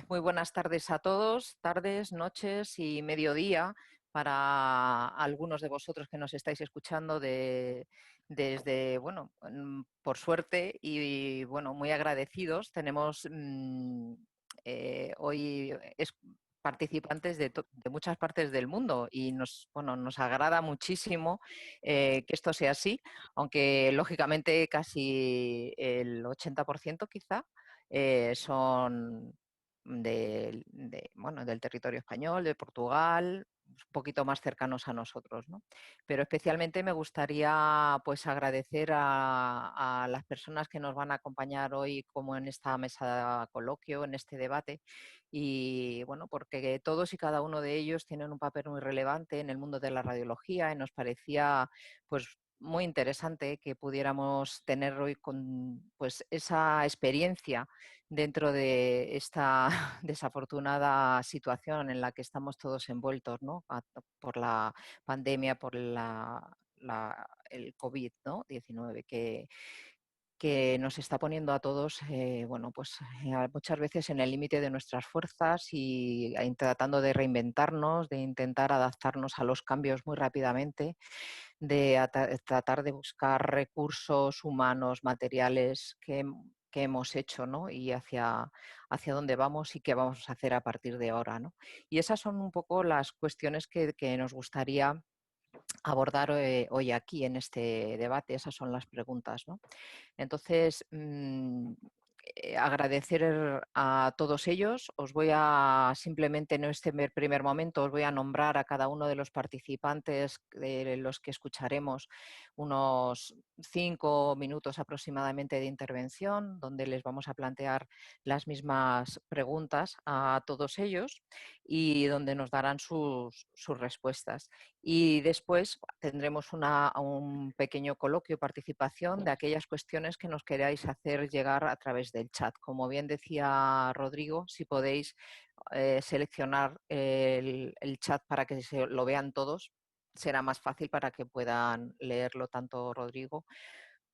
muy buenas tardes a todos, tardes, noches y mediodía para algunos de vosotros que nos estáis escuchando desde, bueno, por suerte y, bueno, muy agradecidos. Tenemos hoy participantes de muchas partes del mundo y nos agrada muchísimo que esto sea así, aunque lógicamente casi el 80% quizá son bueno, del territorio español, de Portugal, un poquito más cercanos a nosotros, ¿no? Pero especialmente me gustaría pues agradecer a las personas que nos van a acompañar hoy como en esta mesa de coloquio, en este debate, y bueno, porque todos y cada uno de ellos tienen un papel muy relevante en el mundo de la radiología y nos parecía pues muy interesante que pudiéramos tener hoy con pues esa experiencia dentro de esta desafortunada situación en la que estamos todos envueltos, ¿no? Por la pandemia, por el COVID, ¿no? 19, que nos está poniendo a todos, bueno, pues muchas veces en el límite de nuestras fuerzas y tratando de reinventarnos, de intentar adaptarnos a los cambios muy rápidamente, de tratar de buscar recursos humanos, materiales que hemos hecho, ¿no? Y hacia dónde vamos y qué vamos a hacer a partir de ahora, ¿no? Y esas son un poco las cuestiones que nos gustaría abordar hoy aquí en este debate. Esas son las preguntas, ¿no? Entonces, agradecer a todos ellos. Os voy a simplemente en este primer momento os voy a nombrar a cada uno de los participantes de los que escucharemos unos 5 minutos aproximadamente de intervención, donde les vamos a plantear las mismas preguntas a todos ellos y donde nos darán sus respuestas. Y después tendremos un pequeño coloquio, participación de aquellas cuestiones que nos queráis hacer llegar a través del chat. Como bien decía Rodrigo, si podéis seleccionar el chat para que lo vean todos, será más fácil para que puedan leerlo tanto Rodrigo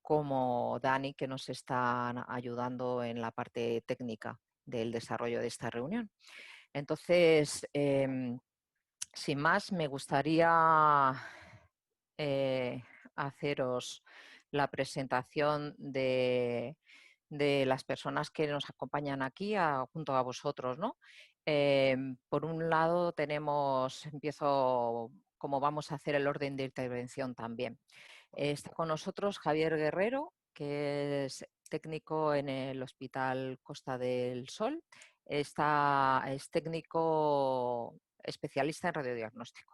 como Dani, que nos están ayudando en la parte técnica del desarrollo de esta reunión. Entonces, sin más, me gustaría haceros la presentación de las personas que nos acompañan aquí junto a vosotros, ¿no? Por un lado empiezo como vamos a hacer el orden de intervención también. Está con nosotros Javier Guerrero, que es técnico en el Hospital Costa del Sol. Es técnico especialista en radiodiagnóstico,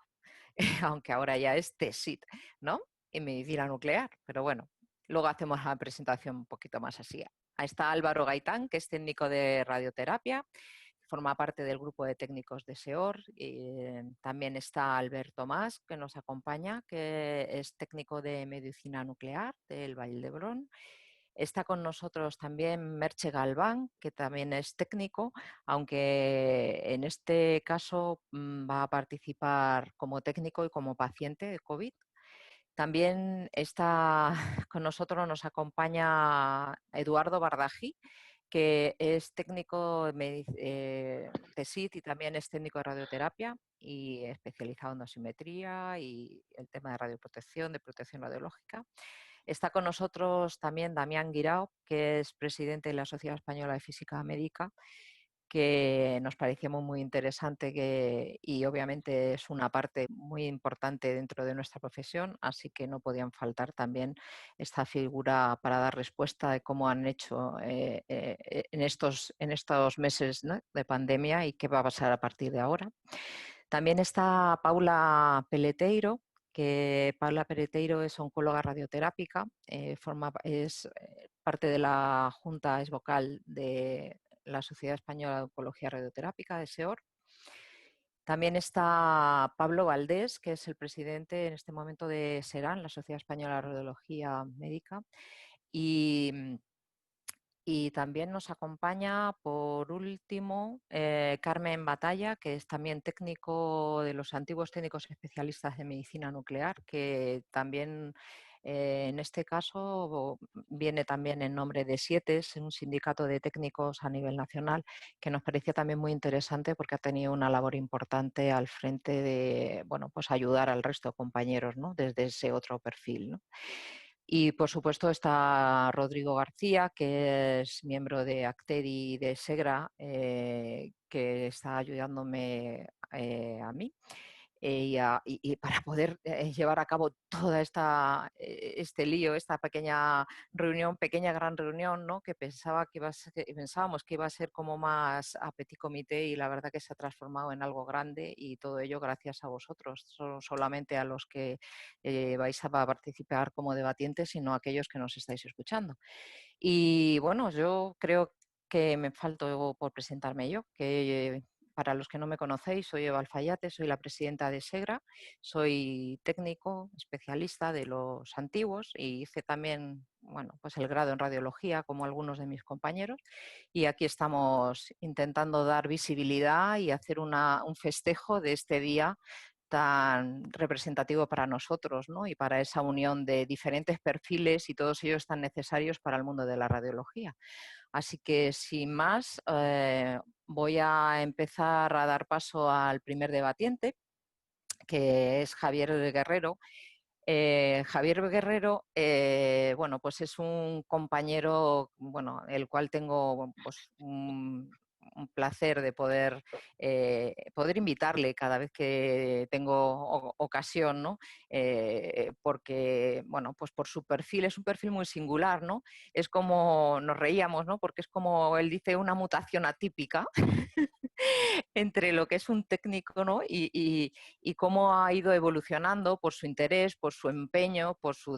aunque ahora ya es TESIT, ¿no? En medicina nuclear, pero bueno, luego hacemos la presentación un poquito más así. Ahí está Álvaro Gaitán, que es técnico de radioterapia, forma parte del grupo de técnicos de SEOR. También está Albert Tomás, que nos acompaña, que es técnico de medicina nuclear del Vall d'Hebron. Está con nosotros también Merche Galván, que también es técnico, aunque en este caso va a participar como técnico y como paciente de COVID. También está con nosotros, nos acompaña Eduardo Bardají, que es técnico de SIT y también es técnico de radioterapia y especializado en dosimetría y el tema de radioprotección, de protección radiológica. Está con nosotros también Damián Guirao, que es presidente de la Sociedad Española de Física Médica, que nos pareció muy interesante y obviamente es una parte muy importante dentro de nuestra profesión, así que no podían faltar también esta figura para dar respuesta de cómo han hecho en estos meses, ¿no?, de pandemia y qué va a pasar a partir de ahora. También está Paula Peleteiro, que Paula Peleteiro es oncóloga radioterápica, es parte de la Junta, es vocal de la Sociedad Española de Oncología Radioterápica, de SEOR. También está Pablo Valdés, que es el presidente en este momento de SERAN, la Sociedad Española de Radiología Médica. Y también nos acompaña, por último, Carmen Batalla, que es también técnico de los antiguos técnicos especialistas de medicina nuclear, que también En este caso viene también en nombre de SIETES, un sindicato de técnicos a nivel nacional, que nos parecía también muy interesante porque ha tenido una labor importante al frente de, bueno, pues ayudar al resto de compañeros, ¿no? Desde ese otro perfil, ¿no? Y por supuesto está Rodrigo García, que es miembro de Actedi y de SEGRA, que está ayudándome a mí. Y para poder llevar a cabo toda este lío, esta pequeña reunión, pequeña gran reunión, ¿no? Que pensábamos que iba a ser como más a petit comité, y la verdad que se ha transformado en algo grande, y todo ello gracias a vosotros, no solamente a los que vais a participar como debatientes, sino a aquellos que nos estáis escuchando. Y bueno, yo creo que me faltó por presentarme yo, que para los que no me conocéis, soy Eva Alfayate, soy la presidenta de SEGRA, soy técnico, especialista de los antiguos, y hice también, bueno, pues el grado en radiología como algunos de mis compañeros, y aquí estamos intentando dar visibilidad y hacer un festejo de este día tan representativo para nosotros, ¿no? Y para esa unión de diferentes perfiles, y todos ellos tan necesarios para el mundo de la radiología. Así que, sin más, voy a empezar a dar paso al primer debatiente, que es Javier Guerrero. Javier Guerrero, bueno, pues es un compañero, bueno, el cual tengo pues, un placer de poder invitarle cada vez que tengo ocasión, ¿no? Porque, bueno, pues por su perfil, es un perfil muy singular, ¿no? Es como, nos reíamos, ¿no? Porque es como él dice, una mutación atípica entre lo que es un técnico, ¿no? Y cómo ha ido evolucionando por su interés, por su empeño, por su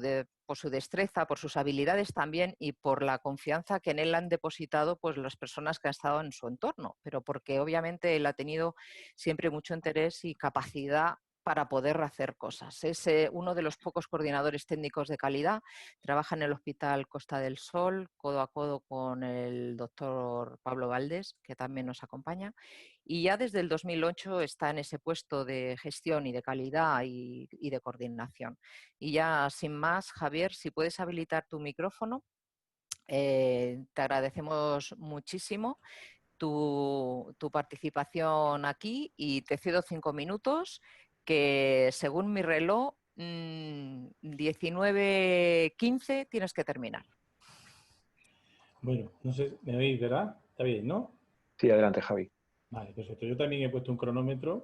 destreza, por sus habilidades también, y por la confianza que en él han depositado pues las personas que han estado en su entorno, pero porque obviamente él ha tenido siempre mucho interés y capacidad para poder hacer cosas. Es uno de los pocos coordinadores técnicos de calidad, trabaja en el Hospital Costa del Sol, codo a codo con el doctor Pablo Valdés, que también nos acompaña, y ya desde el 2008 está en ese puesto de gestión y de calidad y de coordinación. Y ya sin más, Javier, si puedes habilitar tu micrófono, te agradecemos muchísimo tu participación aquí, y te cedo 5 minutos, que según mi reloj, 19:15 tienes que terminar. Bueno, no sé, ¿me oís, verdad? Está bien, ¿no? Sí, adelante, Javi. Vale, perfecto. Yo también he puesto un cronómetro,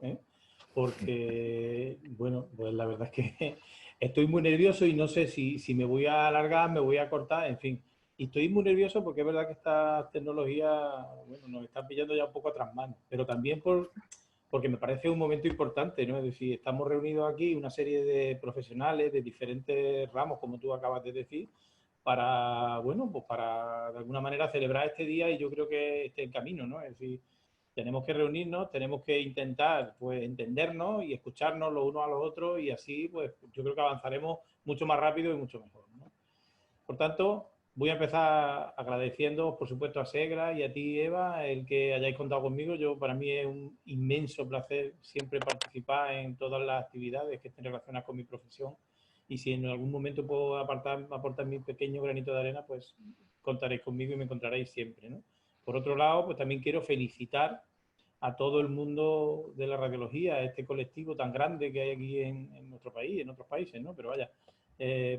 porque, bueno, pues la verdad es que estoy muy nervioso y no sé si me voy a alargar, me voy a cortar, en fin. Y estoy muy nervioso porque es verdad que esta tecnología, bueno, nos está pillando ya un poco a tras manos, pero también porque me parece un momento importante, ¿no? Es decir, estamos reunidos aquí una serie de profesionales de diferentes ramos, como tú acabas de decir, para, bueno, pues para de alguna manera celebrar este día, y yo creo que este es el camino, ¿no? Es decir, tenemos que reunirnos, tenemos que intentar pues entendernos y escucharnos los unos a los otros, y así pues yo creo que avanzaremos mucho más rápido y mucho mejor, ¿no? Por tanto, voy a empezar agradeciendo, por supuesto, a Segra y a ti, Eva, el que hayáis contado conmigo. Para mí es un inmenso placer siempre participar en todas las actividades que estén relacionadas con mi profesión, y si en algún momento puedo aportar mi pequeño granito de arena, pues contaréis conmigo y me encontraréis siempre, ¿no? Por otro lado, pues también quiero felicitar a todo el mundo de la radiología, a este colectivo tan grande que hay aquí en nuestro país, en otros países, ¿no? Pero vaya,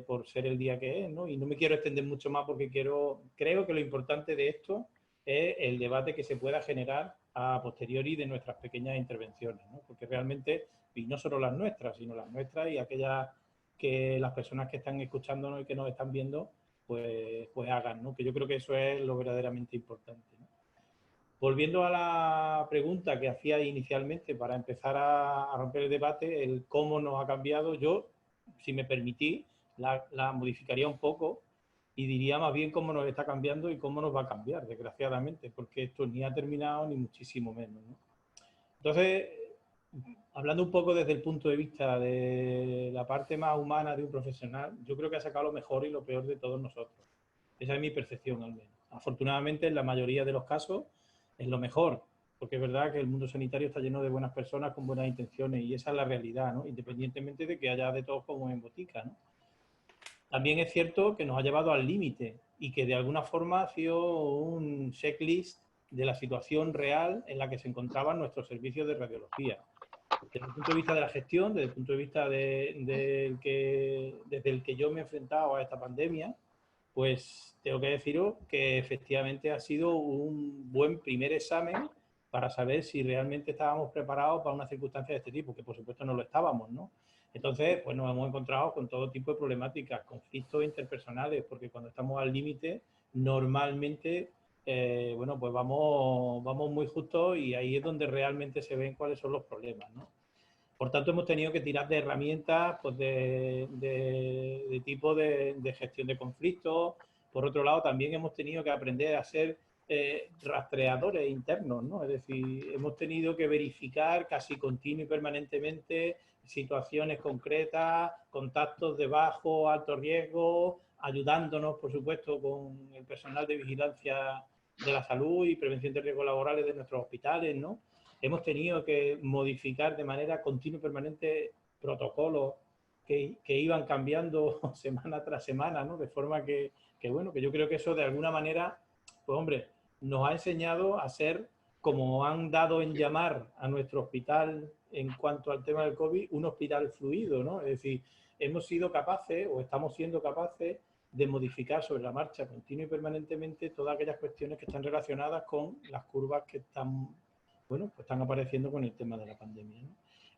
por ser el día que es, ¿no? Y no me quiero extender mucho más porque creo que lo importante de esto es el debate que se pueda generar a posteriori de nuestras pequeñas intervenciones, ¿no? Porque realmente, y no solo las nuestras, sino las nuestras y aquellas que las personas que están escuchándonos y que nos están viendo, pues hagan, ¿no? Que yo creo que eso es lo verdaderamente importante, ¿no? Volviendo a la pregunta que hacía inicialmente para empezar a romper el debate, el cómo nos ha cambiado, yo, si me permitís, la modificaría un poco y diría más bien cómo nos está cambiando y cómo nos va a cambiar, desgraciadamente, porque esto ni ha terminado ni muchísimo menos, ¿no? Entonces, hablando un poco desde el punto de vista de la parte más humana de un profesional, yo creo que ha sacado lo mejor y lo peor de todos nosotros. Esa es mi percepción, al menos. Afortunadamente, en la mayoría de los casos, es lo mejor, porque es verdad que el mundo sanitario está lleno de buenas personas con buenas intenciones, y esa es la realidad, ¿no? Independientemente de que haya de todos como en botica, ¿no? también es cierto que nos ha llevado al límite y que de alguna forma ha sido un checklist de la situación real en la que se encontraban nuestros servicios de radiología. Desde el punto de vista de la gestión, desde el punto de vista desde el que yo me he enfrentado a esta pandemia, pues tengo que deciros que efectivamente ha sido un buen primer examen para saber si realmente estábamos preparados para una circunstancia de este tipo, que por supuesto no lo estábamos, ¿no? Entonces, pues nos hemos encontrado con todo tipo de problemáticas, conflictos interpersonales, porque cuando estamos al límite, normalmente, bueno, pues vamos muy justos y ahí es donde realmente se ven cuáles son los problemas, ¿no? Por tanto, hemos tenido que tirar de herramientas pues, de tipo de gestión de conflictos. Por otro lado, también hemos tenido que aprender a ser rastreadores internos, ¿no? Es decir, hemos tenido que verificar casi continuo y permanentemente situaciones concretas, contactos de bajo, alto riesgo, ayudándonos, por supuesto, con el personal de vigilancia de la salud y prevención de riesgos laborales de nuestros hospitales, ¿no? Hemos tenido que modificar de manera continua y permanente protocolos que iban cambiando semana tras semana, ¿no? De forma bueno, que yo creo que eso de alguna manera, pues hombre, nos ha enseñado a ser, como han dado en llamar a nuestro hospital en cuanto al tema del COVID, un hospital fluido, ¿no? Es decir, hemos sido capaces o estamos siendo capaces de modificar sobre la marcha continua y permanentemente todas aquellas cuestiones que están relacionadas con las curvas que están, bueno, pues están apareciendo con el tema de la pandemia, ¿no?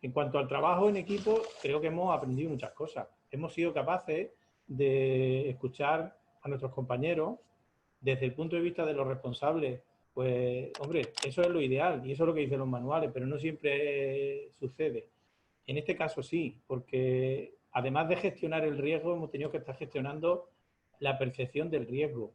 En cuanto al trabajo en equipo, creo que hemos aprendido muchas cosas. Hemos sido capaces de escuchar a nuestros compañeros desde el punto de vista de los responsables. Pues, hombre, eso es lo ideal y eso es lo que dicen los manuales, pero no siempre sucede. En este caso sí, porque además de gestionar el riesgo, hemos tenido que estar gestionando la percepción del riesgo,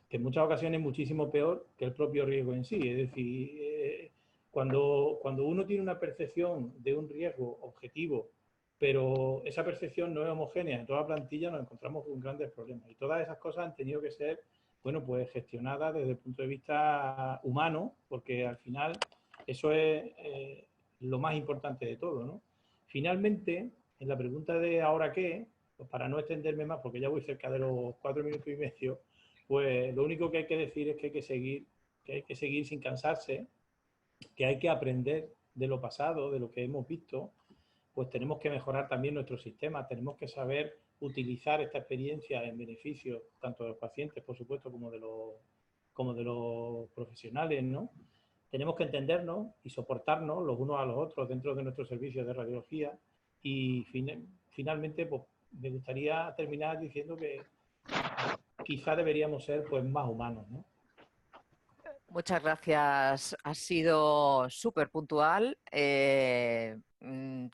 que en muchas ocasiones es muchísimo peor que el propio riesgo en sí. Es decir, cuando uno tiene una percepción de un riesgo objetivo, pero esa percepción no es homogénea en toda la plantilla, nos encontramos con grandes problemas. Y todas esas cosas han tenido que ser, bueno, pues gestionadas desde el punto de vista humano, porque al final eso es lo más importante de todo, ¿no? Finalmente, en la pregunta de ahora qué, pues para no extenderme más, porque ya voy cerca de los 4 minutos y medio, pues lo único que hay que decir es que hay que seguir sin cansarse, que hay que aprender de lo pasado, de lo que hemos visto, pues tenemos que mejorar también nuestro sistema, tenemos que saber utilizar esta experiencia en beneficio tanto de los pacientes, por supuesto, como de los profesionales, ¿no? Tenemos que entendernos y soportarnos los unos a los otros dentro de nuestros servicios de radiología y finalmente pues, me gustaría terminar diciendo que quizá deberíamos ser pues, más humanos, ¿no? Muchas gracias, has sido súper puntual. Te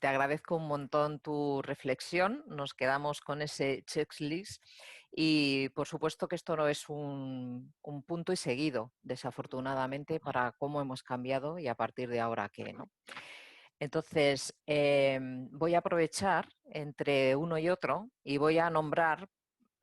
agradezco un montón tu reflexión. Nos quedamos con ese checklist y por supuesto que esto no es un punto y seguido, desafortunadamente, para cómo hemos cambiado y a partir de ahora qué, ¿no? Entonces, voy a aprovechar entre uno y otro y voy a nombrar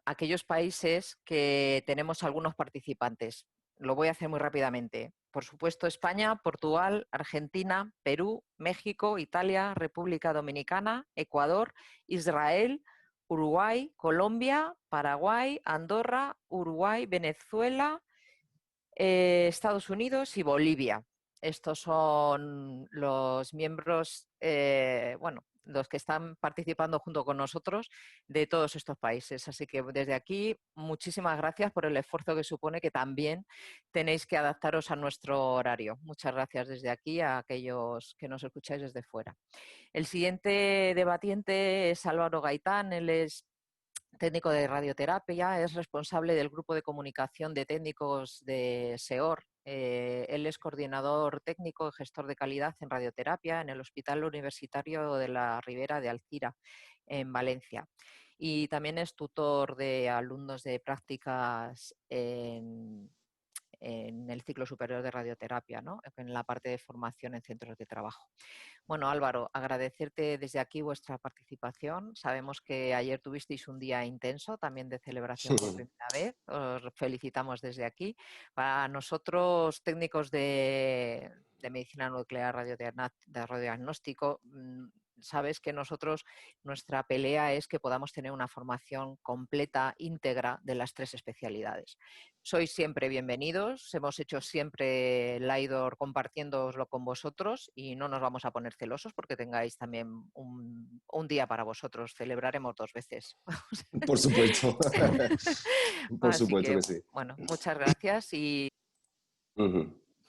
aquellos países que tenemos algunos participantes. Lo voy a hacer muy rápidamente. Por supuesto, España, Portugal, Argentina, Perú, México, Italia, República Dominicana, Ecuador, Israel, Uruguay, Colombia, Paraguay, Andorra, Uruguay, Venezuela, Estados Unidos y Bolivia. Estos son los miembros, bueno, los que están participando junto con nosotros de todos estos países. Así que desde aquí, muchísimas gracias por el esfuerzo que supone que también tenéis que adaptaros a nuestro horario. Muchas gracias desde aquí a aquellos que nos escucháis desde fuera. El siguiente debatiente es Álvaro Gaitán. Él es técnico de radioterapia, es responsable del grupo de comunicación de técnicos de SEOR. Él es coordinador técnico y gestor de calidad en radioterapia en el Hospital Universitario de la Ribera de Alcira, en Valencia. Y también es tutor de alumnos de prácticas en el ciclo superior de radioterapia, ¿no? En la parte de formación en centros de trabajo. Bueno, Álvaro, agradecerte desde aquí vuestra participación. Sabemos que ayer tuvisteis un día intenso, también de celebración por Sí, primera vez. Os felicitamos desde aquí. Para nosotros, técnicos de medicina nuclear de radiodiagnóstico, sabes que nosotros, nuestra pelea es que podamos tener una formación completa, íntegra de las 3 especialidades. Sois siempre bienvenidos, hemos hecho siempre LIDOR compartiéndoslo con vosotros y no nos vamos a poner celosos porque tengáis también un día para vosotros. Celebraremos 2 veces. Por supuesto. Por Así supuesto que, que sí. bueno, muchas gracias y...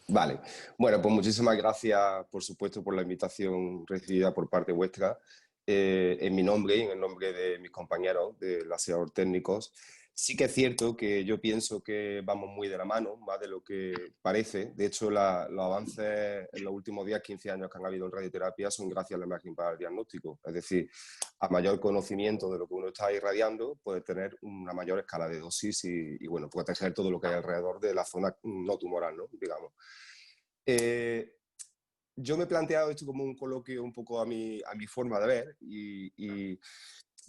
Vale. Bueno, pues muchísimas gracias, por supuesto, por la invitación recibida por parte vuestra. En mi nombre y en el nombre de mis compañeros de la SEAOR técnicos, sí que es cierto que yo pienso que vamos muy de la mano, más de lo que parece. De hecho, los avances en los últimos 10, 15 años que han habido en radioterapia son gracias a la imagen para el diagnóstico. Es decir, a mayor conocimiento de lo que uno está irradiando, puede tener una mayor escala de dosis bueno, proteger todo lo que hay alrededor de la zona no tumoral, ¿no? Digamos. Yo me he planteado esto como un coloquio un poco a mi forma de ver y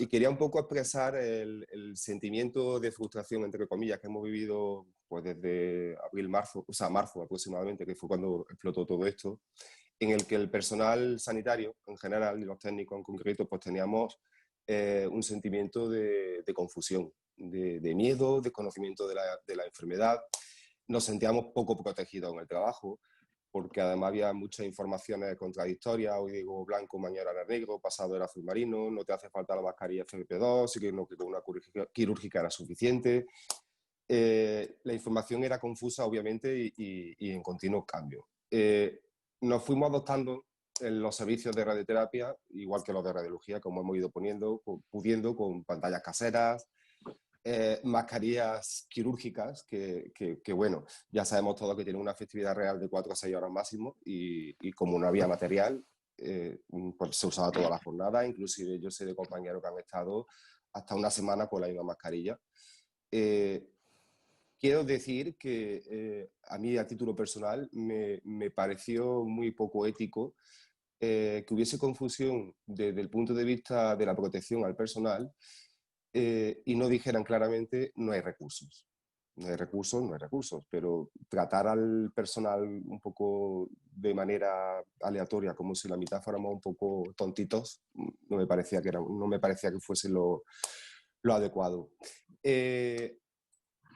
quería un poco expresar el sentimiento de frustración, entre comillas, que hemos vivido pues, desde marzo aproximadamente, que fue cuando explotó todo esto, en el que el personal sanitario en general y los técnicos en concreto pues teníamos un sentimiento de confusión, de miedo, desconocimiento de la enfermedad. Nos sentíamos poco protegidos en el trabajo, porque además había muchas informaciones contradictorias. Hoy digo blanco, mañana era negro, pasado era azul marino, no te hace falta la mascarilla FFP2, que no, que con una quirúrgica era suficiente. La información era confusa, obviamente, y en continuo cambio. Nos fuimos adoptando en los servicios de radioterapia, igual que los de radiología, como hemos ido pudiendo, con pantallas caseras, mascarillas quirúrgicas que, bueno, ya sabemos todos que tienen una efectividad real de 4 a 6 horas máximo y como no había material, pues se usaba toda la jornada. Inclusive yo sé de compañeros que han estado hasta una semana con la misma mascarilla. Quiero decir que a mí, a título personal, me pareció muy poco ético que hubiese confusión desde el punto de vista de la protección al personal y no dijeran claramente no hay recursos. No hay recursos, no hay recursos, pero tratar al personal un poco de manera aleatoria, como si la mitad fuéramos un poco tontitos, no me parecía no me parecía que fuese lo adecuado.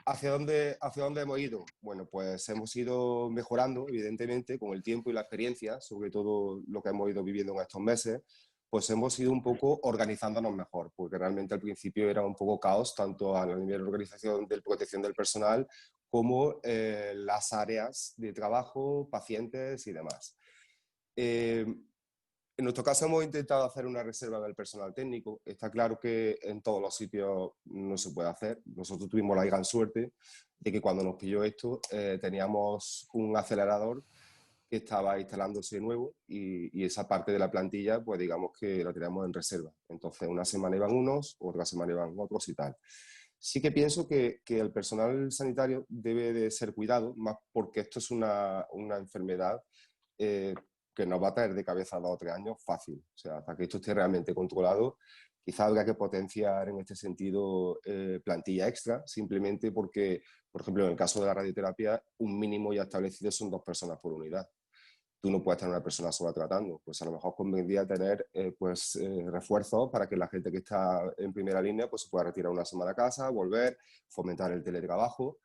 ¿Hacia dónde hemos ido? Bueno, pues hemos ido mejorando, evidentemente, con el tiempo y la experiencia, sobre todo lo que hemos ido viviendo en estos meses, pues hemos ido un poco organizándonos mejor, porque realmente al principio era un poco caos, tanto a nivel de organización de protección del personal como las áreas de trabajo, pacientes y demás. En nuestro caso hemos intentado hacer una reserva del personal técnico. Está claro que en todos los sitios no se puede hacer. Nosotros tuvimos la gran suerte de que cuando nos pilló esto teníamos un acelerador que estaba instalándose nuevo y esa parte de la plantilla, pues digamos que la teníamos en reserva. Entonces una semana iban unos, otra semana iban otros y tal. Sí que pienso que el personal sanitario debe de ser cuidado, más porque esto es una enfermedad que nos va a traer de cabeza 2 o 3 años fácil. O sea, hasta que esto esté realmente controlado, quizá habría que potenciar en este sentido plantilla extra, simplemente porque, por ejemplo, en el caso de la radioterapia, un mínimo ya establecido son 2 personas por unidad. Tú no puedes tener una persona sola tratando, pues a lo mejor convendría tener refuerzos para que la gente que está en primera línea pues se pueda retirar una semana a casa, volver, fomentar el teletrabajo.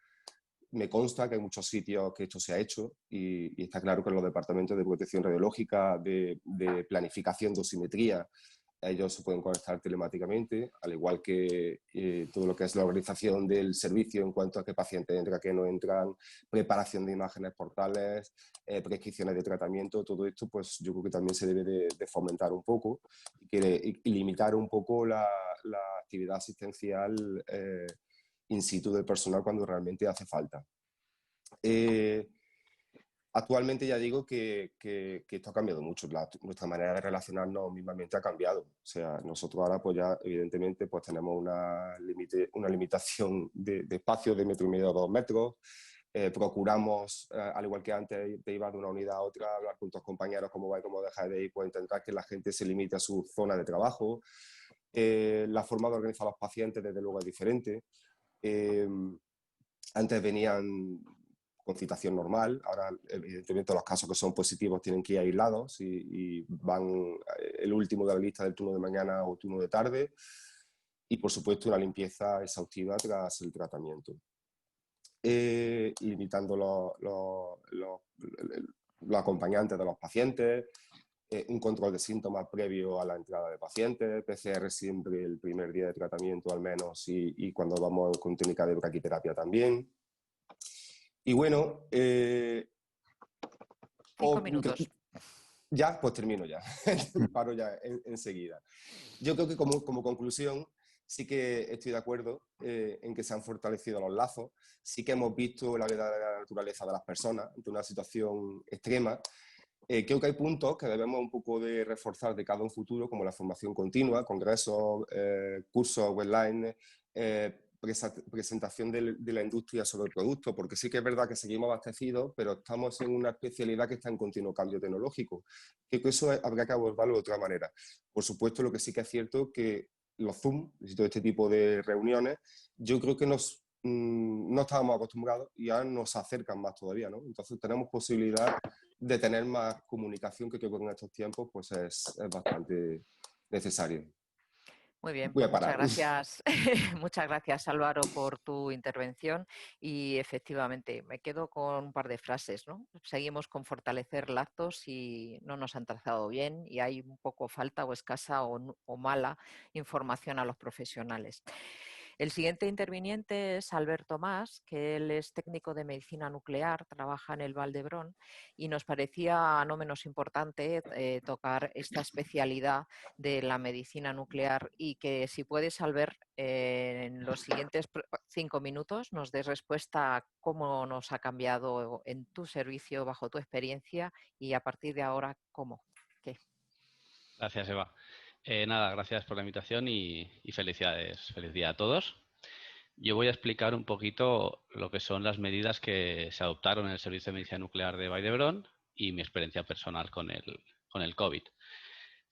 Me consta que hay muchos sitios que esto se ha hecho y está claro que en los departamentos de protección radiológica, de planificación, dosimetría, ellos se pueden conectar telemáticamente, al igual que todo lo que es la organización del servicio en cuanto a qué pacientes entran, qué no entran, preparación de imágenes portales, prescripciones de tratamiento. Todo esto pues yo creo que también se debe de fomentar un poco y limitar un poco la actividad asistencial in situ del personal cuando realmente hace falta. Actualmente ya digo que esto ha cambiado mucho, nuestra manera de relacionarnos mismamente ha cambiado. O sea, nosotros ahora pues ya evidentemente pues tenemos una limitación de espacio de 1,5 metros a 2 metros. Procuramos, al igual que antes de ir de una unidad a otra, hablar con tus compañeros cómo va y cómo deja de ir, pues intentar que la gente se limite a su zona de trabajo. La forma de organizar a los pacientes desde luego es diferente. Antes venían con citación normal. Ahora, evidentemente, los casos que son positivos tienen que ir aislados y van el último de la lista del turno de mañana o turno de tarde. Y, por supuesto, una limpieza exhaustiva tras el tratamiento. Limitando los acompañantes de los pacientes, un control de síntomas previo a la entrada de pacientes, PCR siempre el primer día de tratamiento al menos y cuando vamos con técnica de braquiterapia también. Y bueno... 5 minutos. Ya, pues termino ya. Paro ya enseguida. Yo creo que como conclusión sí que estoy de acuerdo en que se han fortalecido los lazos, sí que hemos visto la verdadera naturaleza de las personas ante una situación extrema. Creo que hay puntos que debemos un poco de reforzar de cada un futuro, como la formación continua, congresos, cursos online, presentación de la industria sobre el producto, porque sí que es verdad que seguimos abastecidos, pero estamos en una especialidad que está en continuo cambio tecnológico. Creo que eso habrá que abordarlo de otra manera. Por supuesto, lo que sí que es cierto es que los Zoom y todo este tipo de reuniones, yo creo que no estábamos acostumbrados y ahora nos acercan más todavía, ¿no? Entonces tenemos posibilidad de tener más comunicación, que creo que en estos tiempos pues es bastante necesario. Muy bien, Voy pues a muchas parar. gracias, muchas gracias Álvaro por tu intervención y efectivamente me quedo con un par de frases, ¿no? Seguimos con fortalecer lazos y no nos han trazado bien y hay un poco falta o escasa o mala información a los profesionales. El siguiente interviniente es Alberto Mas, que él es técnico de medicina nuclear, trabaja en el Vall d'Hebron y nos parecía no menos importante tocar esta especialidad de la medicina nuclear y que si puedes, Albert, en los siguientes 5 minutos nos des respuesta a cómo nos ha cambiado en tu servicio bajo tu experiencia y a partir de ahora, ¿cómo? ¿Qué? Gracias, Eva. Nada, gracias por la invitación y felicidades. Feliz día a todos. Yo voy a explicar un poquito lo que son las medidas que se adoptaron en el Servicio de Medicina Nuclear de Vall d'Hebron y mi experiencia personal con el COVID.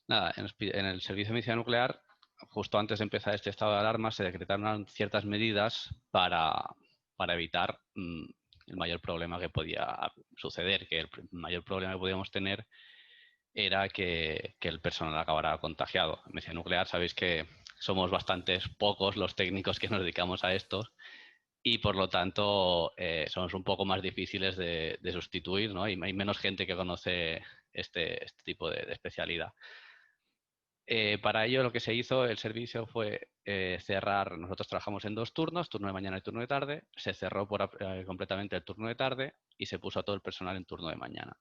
Nada, en el Servicio de Medicina Nuclear, justo antes de empezar este estado de alarma, se decretaron ciertas medidas para evitar el mayor problema que podía suceder, que el mayor problema que podíamos tener era que el personal acabara contagiado. En medicina nuclear sabéis que somos bastantes pocos los técnicos que nos dedicamos a esto y por lo tanto somos un poco más difíciles de sustituir, ¿no? Y hay menos gente que conoce este tipo de especialidad. Para ello lo que se hizo, el servicio fue cerrar, nosotros trabajamos en 2 turnos, turno de mañana y turno de tarde, se cerró completamente el turno de tarde y se puso a todo el personal en turno de mañana.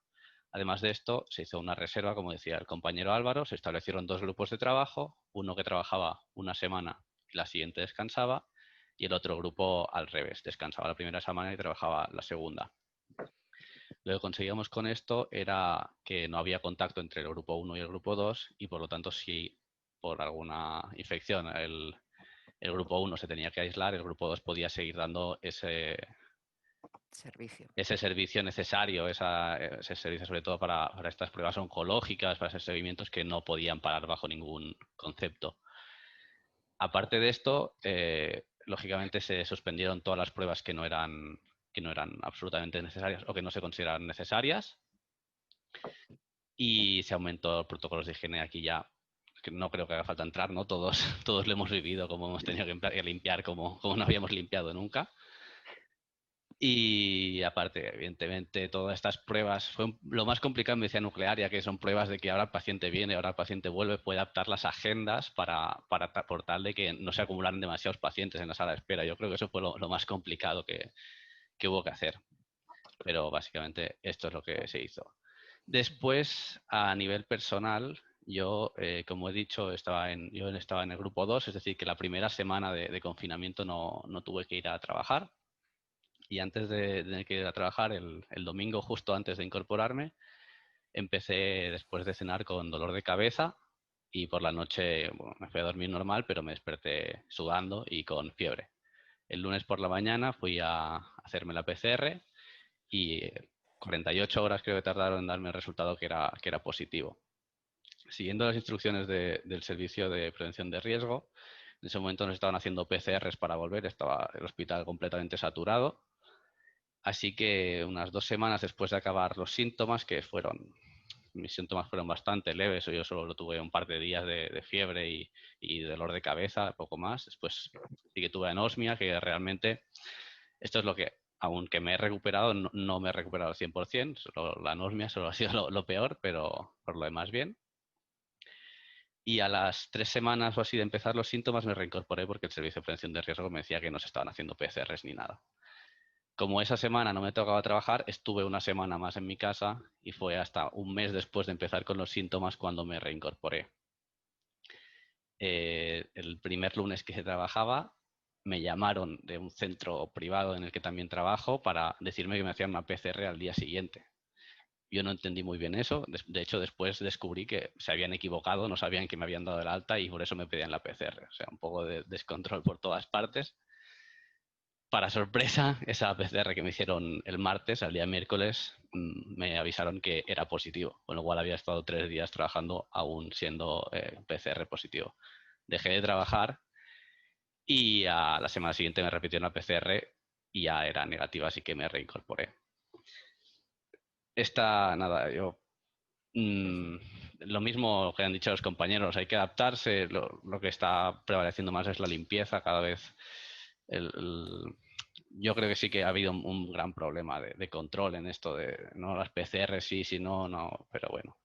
Además de esto, se hizo una reserva, como decía el compañero Álvaro, se establecieron 2 grupos de trabajo, uno que trabajaba una semana y la siguiente descansaba, y el otro grupo al revés, descansaba la primera semana y trabajaba la segunda. Lo que conseguíamos con esto era que no había contacto entre el grupo 1 y el grupo 2 y por lo tanto si por alguna infección el grupo 1 se tenía que aislar, el grupo 2 podía seguir dando ese servicio necesario, ese servicio sobre todo para estas pruebas oncológicas, para esos seguimientos que no podían parar bajo ningún concepto. Aparte de esto, lógicamente se suspendieron todas las pruebas que no eran absolutamente necesarias o que no se consideraban necesarias y se aumentó los protocolos de higiene. Aquí ya que no creo que haga falta entrar, ¿no? Todos lo hemos vivido, como hemos tenido que limpiar como no habíamos limpiado nunca. Y aparte, evidentemente, todas estas pruebas fue lo más complicado en medicina nuclear, ya que son pruebas de que ahora el paciente viene, ahora el paciente vuelve, puede adaptar las agendas por tal de que no se acumulan demasiados pacientes en la sala de espera. Yo creo que eso fue lo más complicado que hubo que hacer. Pero básicamente esto es lo que se hizo. Después, a nivel personal, yo, como he dicho, yo estaba en el grupo 2, es decir, que la primera semana de confinamiento no tuve que ir a trabajar. Y antes de tener que ir a trabajar, el domingo, justo antes de incorporarme, empecé después de cenar con dolor de cabeza y por la noche me fui a dormir normal, pero me desperté sudando y con fiebre. El lunes por la mañana fui a hacerme la PCR y 48 horas creo que tardaron en darme el resultado que era positivo. Siguiendo las instrucciones del Servicio de Prevención de Riesgo, en ese momento nos estaban haciendo PCRs para volver, estaba el hospital completamente saturado Así que unas 2 semanas después de acabar los síntomas, mis síntomas fueron bastante leves, yo solo tuve un par de días de fiebre y dolor de cabeza, poco más. Después sí que tuve anosmia, que realmente esto es lo que, aunque me he recuperado, no me he recuperado al 100%, la anosmia solo ha sido lo peor, pero por lo demás bien. Y a las 3 semanas o así de empezar los síntomas me reincorporé porque el Servicio de Prevención de Riesgo me decía que no se estaban haciendo PCRs ni nada. Como esa semana no me tocaba trabajar, estuve una semana más en mi casa y fue hasta un mes después de empezar con los síntomas cuando me reincorporé. El primer lunes que se trabajaba, me llamaron de un centro privado en el que también trabajo para decirme que me hacían una PCR al día siguiente. Yo no entendí muy bien eso. De hecho, después descubrí que se habían equivocado, no sabían que me habían dado el alta y por eso me pedían la PCR. O sea, un poco de descontrol por todas partes. Para sorpresa, esa PCR que me hicieron el martes, al día miércoles, me avisaron que era positivo, con lo cual había estado 3 días trabajando aún siendo PCR positivo. Dejé de trabajar y a la semana siguiente me repitieron la PCR y ya era negativa, así que me reincorporé. Nada, lo mismo que han dicho los compañeros, hay que adaptarse, lo que está prevaleciendo más es la limpieza cada vez. Yo creo que sí que ha habido un gran problema de control en esto de no las PCR, sí, si no, no, pero bueno,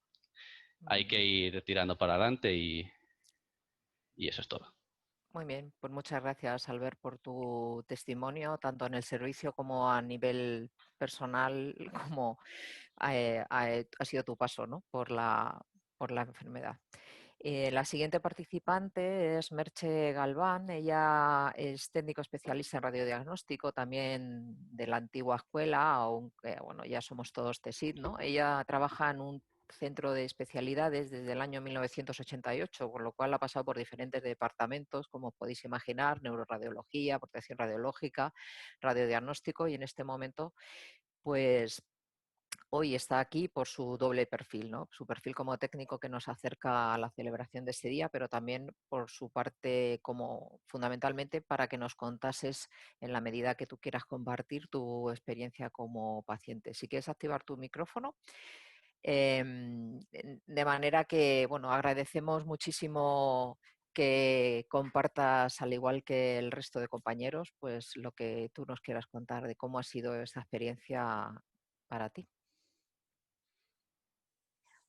hay que ir tirando para adelante y eso es todo. Muy bien, pues muchas gracias, Albert, por tu testimonio, tanto en el servicio como a nivel personal, como ha sido tu paso, ¿no? por la enfermedad. La siguiente participante es Merche Galván. Ella es técnico especialista en radiodiagnóstico, también de la antigua escuela, aunque bueno, ya somos todos TESID, ¿no? Ella trabaja en un centro de especialidades desde el año 1988, con lo cual ha pasado por diferentes departamentos, como podéis imaginar, neuroradiología, protección radiológica, radiodiagnóstico, y en este momento, pues hoy está aquí por su doble perfil, ¿no? Su perfil como técnico que nos acerca a la celebración de este día, pero también por su parte como fundamentalmente para que nos contases en la medida que tú quieras compartir tu experiencia como paciente. Si quieres activar tu micrófono. De manera que, bueno, agradecemos muchísimo que compartas, al igual que el resto de compañeros, pues lo que tú nos quieras contar de cómo ha sido esta experiencia para ti.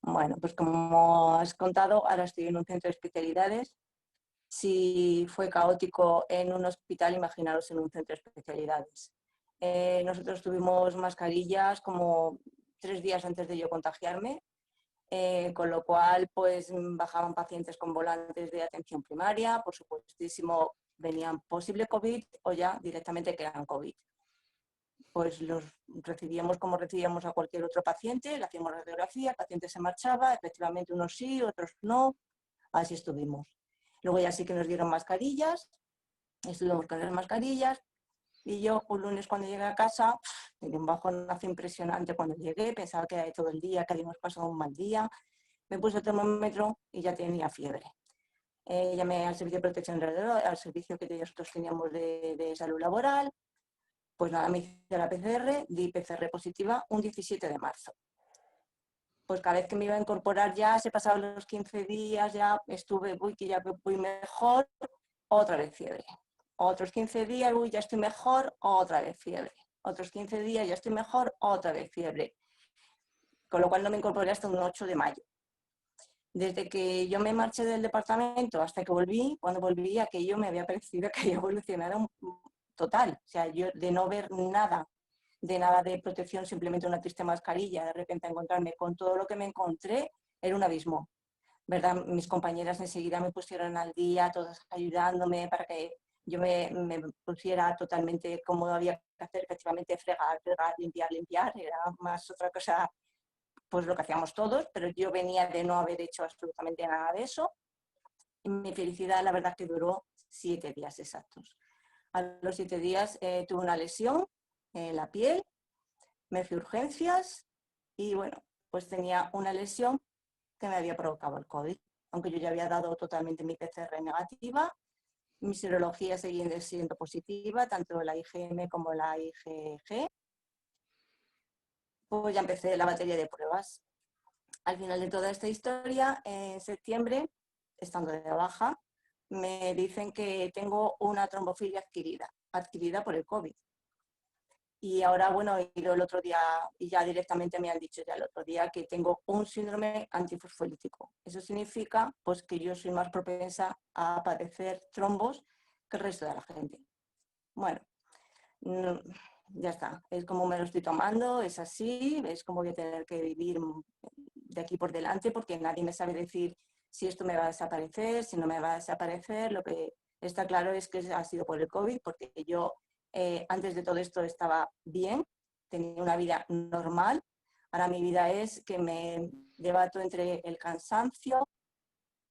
Bueno, pues como has contado, ahora estoy en un centro de especialidades. Si fue caótico en un hospital, imaginaros en un centro de especialidades. Nosotros tuvimos mascarillas como 3 días antes de yo contagiarme, con lo cual pues bajaban pacientes con volantes de atención primaria, por supuestísimo venían posible COVID o ya directamente que eran COVID. Pues los recibíamos como recibíamos a cualquier otro paciente, le hacíamos radiografía, el paciente se marchaba, efectivamente unos sí, otros no, así estuvimos. Luego ya sí que nos dieron mascarillas, estuvimos con las mascarillas y yo un lunes cuando llegué a casa tenía un bajonazo impresionante cuando llegué, pensaba que era de todo el día, que habíamos pasado un mal día, me puse el termómetro y ya tenía fiebre. Llamé al servicio de protección radiológica, al servicio que nosotros teníamos de salud laboral. Pues nada, me hice la PCR, di PCR positiva un 17 de marzo. Pues cada vez que me iba a incorporar ya se pasaban los 15 días, ya estuve, uy, que ya voy mejor, otra vez fiebre. Otros 15 días, uy, ya estoy mejor, otra vez fiebre. Otros 15 días, ya estoy mejor, otra vez fiebre. Con lo cual no me incorporé hasta un 8 de mayo. Desde que yo me marché del departamento hasta que volví, cuando volví, aquello me había parecido que había evolucionado total. O sea, yo de no ver nada de protección, simplemente una triste mascarilla, de repente encontrarme con todo lo que me encontré, era un abismo, ¿verdad? Mis compañeras enseguida me pusieron al día, todas ayudándome para que yo me pusiera totalmente como había que hacer, efectivamente, fregar, limpiar, era más otra cosa, pues lo que hacíamos todos, pero yo venía de no haber hecho absolutamente nada de eso. Y mi felicidad, la verdad, que duró 7 días exactos. A los 7 días tuve una lesión en la piel, me fui a urgencias y bueno, pues tenía una lesión que me había provocado el COVID. Aunque yo ya había dado totalmente mi PCR negativa, mi serología seguía siendo positiva, tanto la IgM como la IgG, pues ya empecé la batería de pruebas. Al final de toda esta historia, en septiembre, estando de baja, me dicen que tengo una trombofilia adquirida por el COVID. Y ahora, bueno, he ido el otro día y ya directamente me han dicho ya el otro día que tengo un síndrome antifosfolítico. Eso significa pues, que yo soy más propensa a padecer trombos que el resto de la gente. Bueno, ya está. Es como me lo estoy tomando, es así, es como voy a tener que vivir de aquí por delante porque nadie me sabe decir si esto me va a desaparecer, si no me va a desaparecer. Lo que está claro es que ha sido por el COVID, porque yo antes de todo esto estaba bien, tenía una vida normal. Ahora mi vida es que me debato entre el cansancio,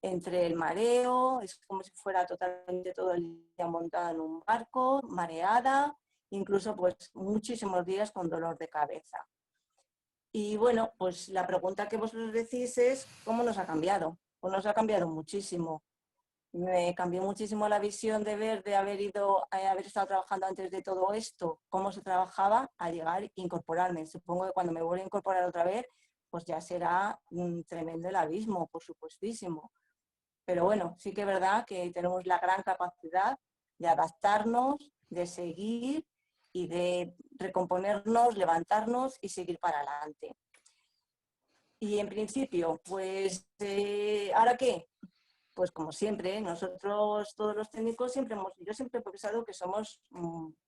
entre el mareo, es como si fuera totalmente todo el día montada en un barco, mareada, incluso pues muchísimos días con dolor de cabeza. Y bueno, pues la pregunta que vosotros decís es ¿cómo nos ha cambiado? Pues nos ha cambiado muchísimo. Me cambió muchísimo la visión de ver, de haber haber estado trabajando antes de todo esto, cómo se trabajaba a llegar e incorporarme. Supongo que cuando me vuelva a incorporar otra vez, pues ya será un tremendo el abismo, por supuestísimo. Pero bueno, sí que es verdad que tenemos la gran capacidad de adaptarnos, de seguir y de recomponernos, levantarnos y seguir para adelante. Y en principio, pues, ¿ahora qué? Pues como siempre, nosotros, todos los técnicos, yo siempre he pensado que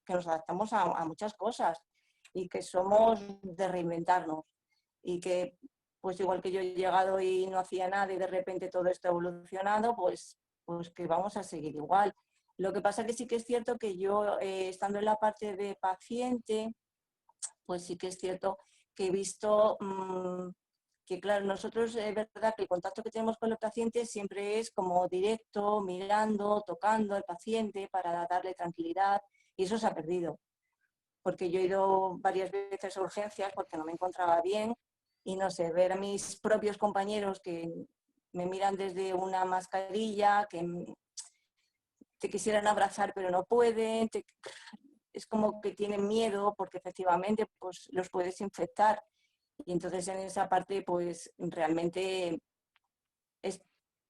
que nos adaptamos a muchas cosas y que somos de reinventarnos y que, pues igual que yo he llegado y no hacía nada y de repente todo esto ha evolucionado, pues que vamos a seguir igual. Lo que pasa que sí que es cierto que yo, estando en la parte de paciente, pues sí que es cierto que he visto que, claro, nosotros es verdad que el contacto que tenemos con los pacientes siempre es como directo, mirando, tocando al paciente para darle tranquilidad y eso se ha perdido. Porque yo he ido varias veces a urgencias porque no me encontraba bien y no sé, ver a mis propios compañeros que me miran desde una mascarilla, que te quisieran abrazar pero no pueden, es como que tienen miedo porque efectivamente pues, los puedes infectar. Y entonces en esa parte pues realmente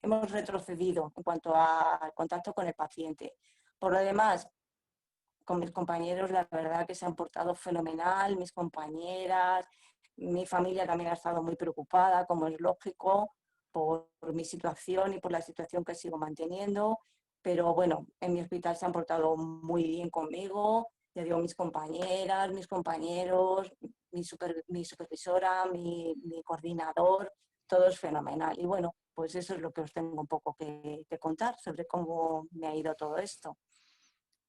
hemos retrocedido en cuanto al contacto con el paciente. Por lo demás, con mis compañeros la verdad que se han portado fenomenal, mis compañeras, mi familia también ha estado muy preocupada, como es lógico, por mi situación y por la situación que sigo manteniendo. Pero bueno, en mi hospital se han portado muy bien conmigo, ya digo, mis compañeras, mis compañeros, mi supervisora, mi coordinador, todo es fenomenal. Y bueno, pues eso es lo que os tengo un poco que contar sobre cómo me ha ido todo esto.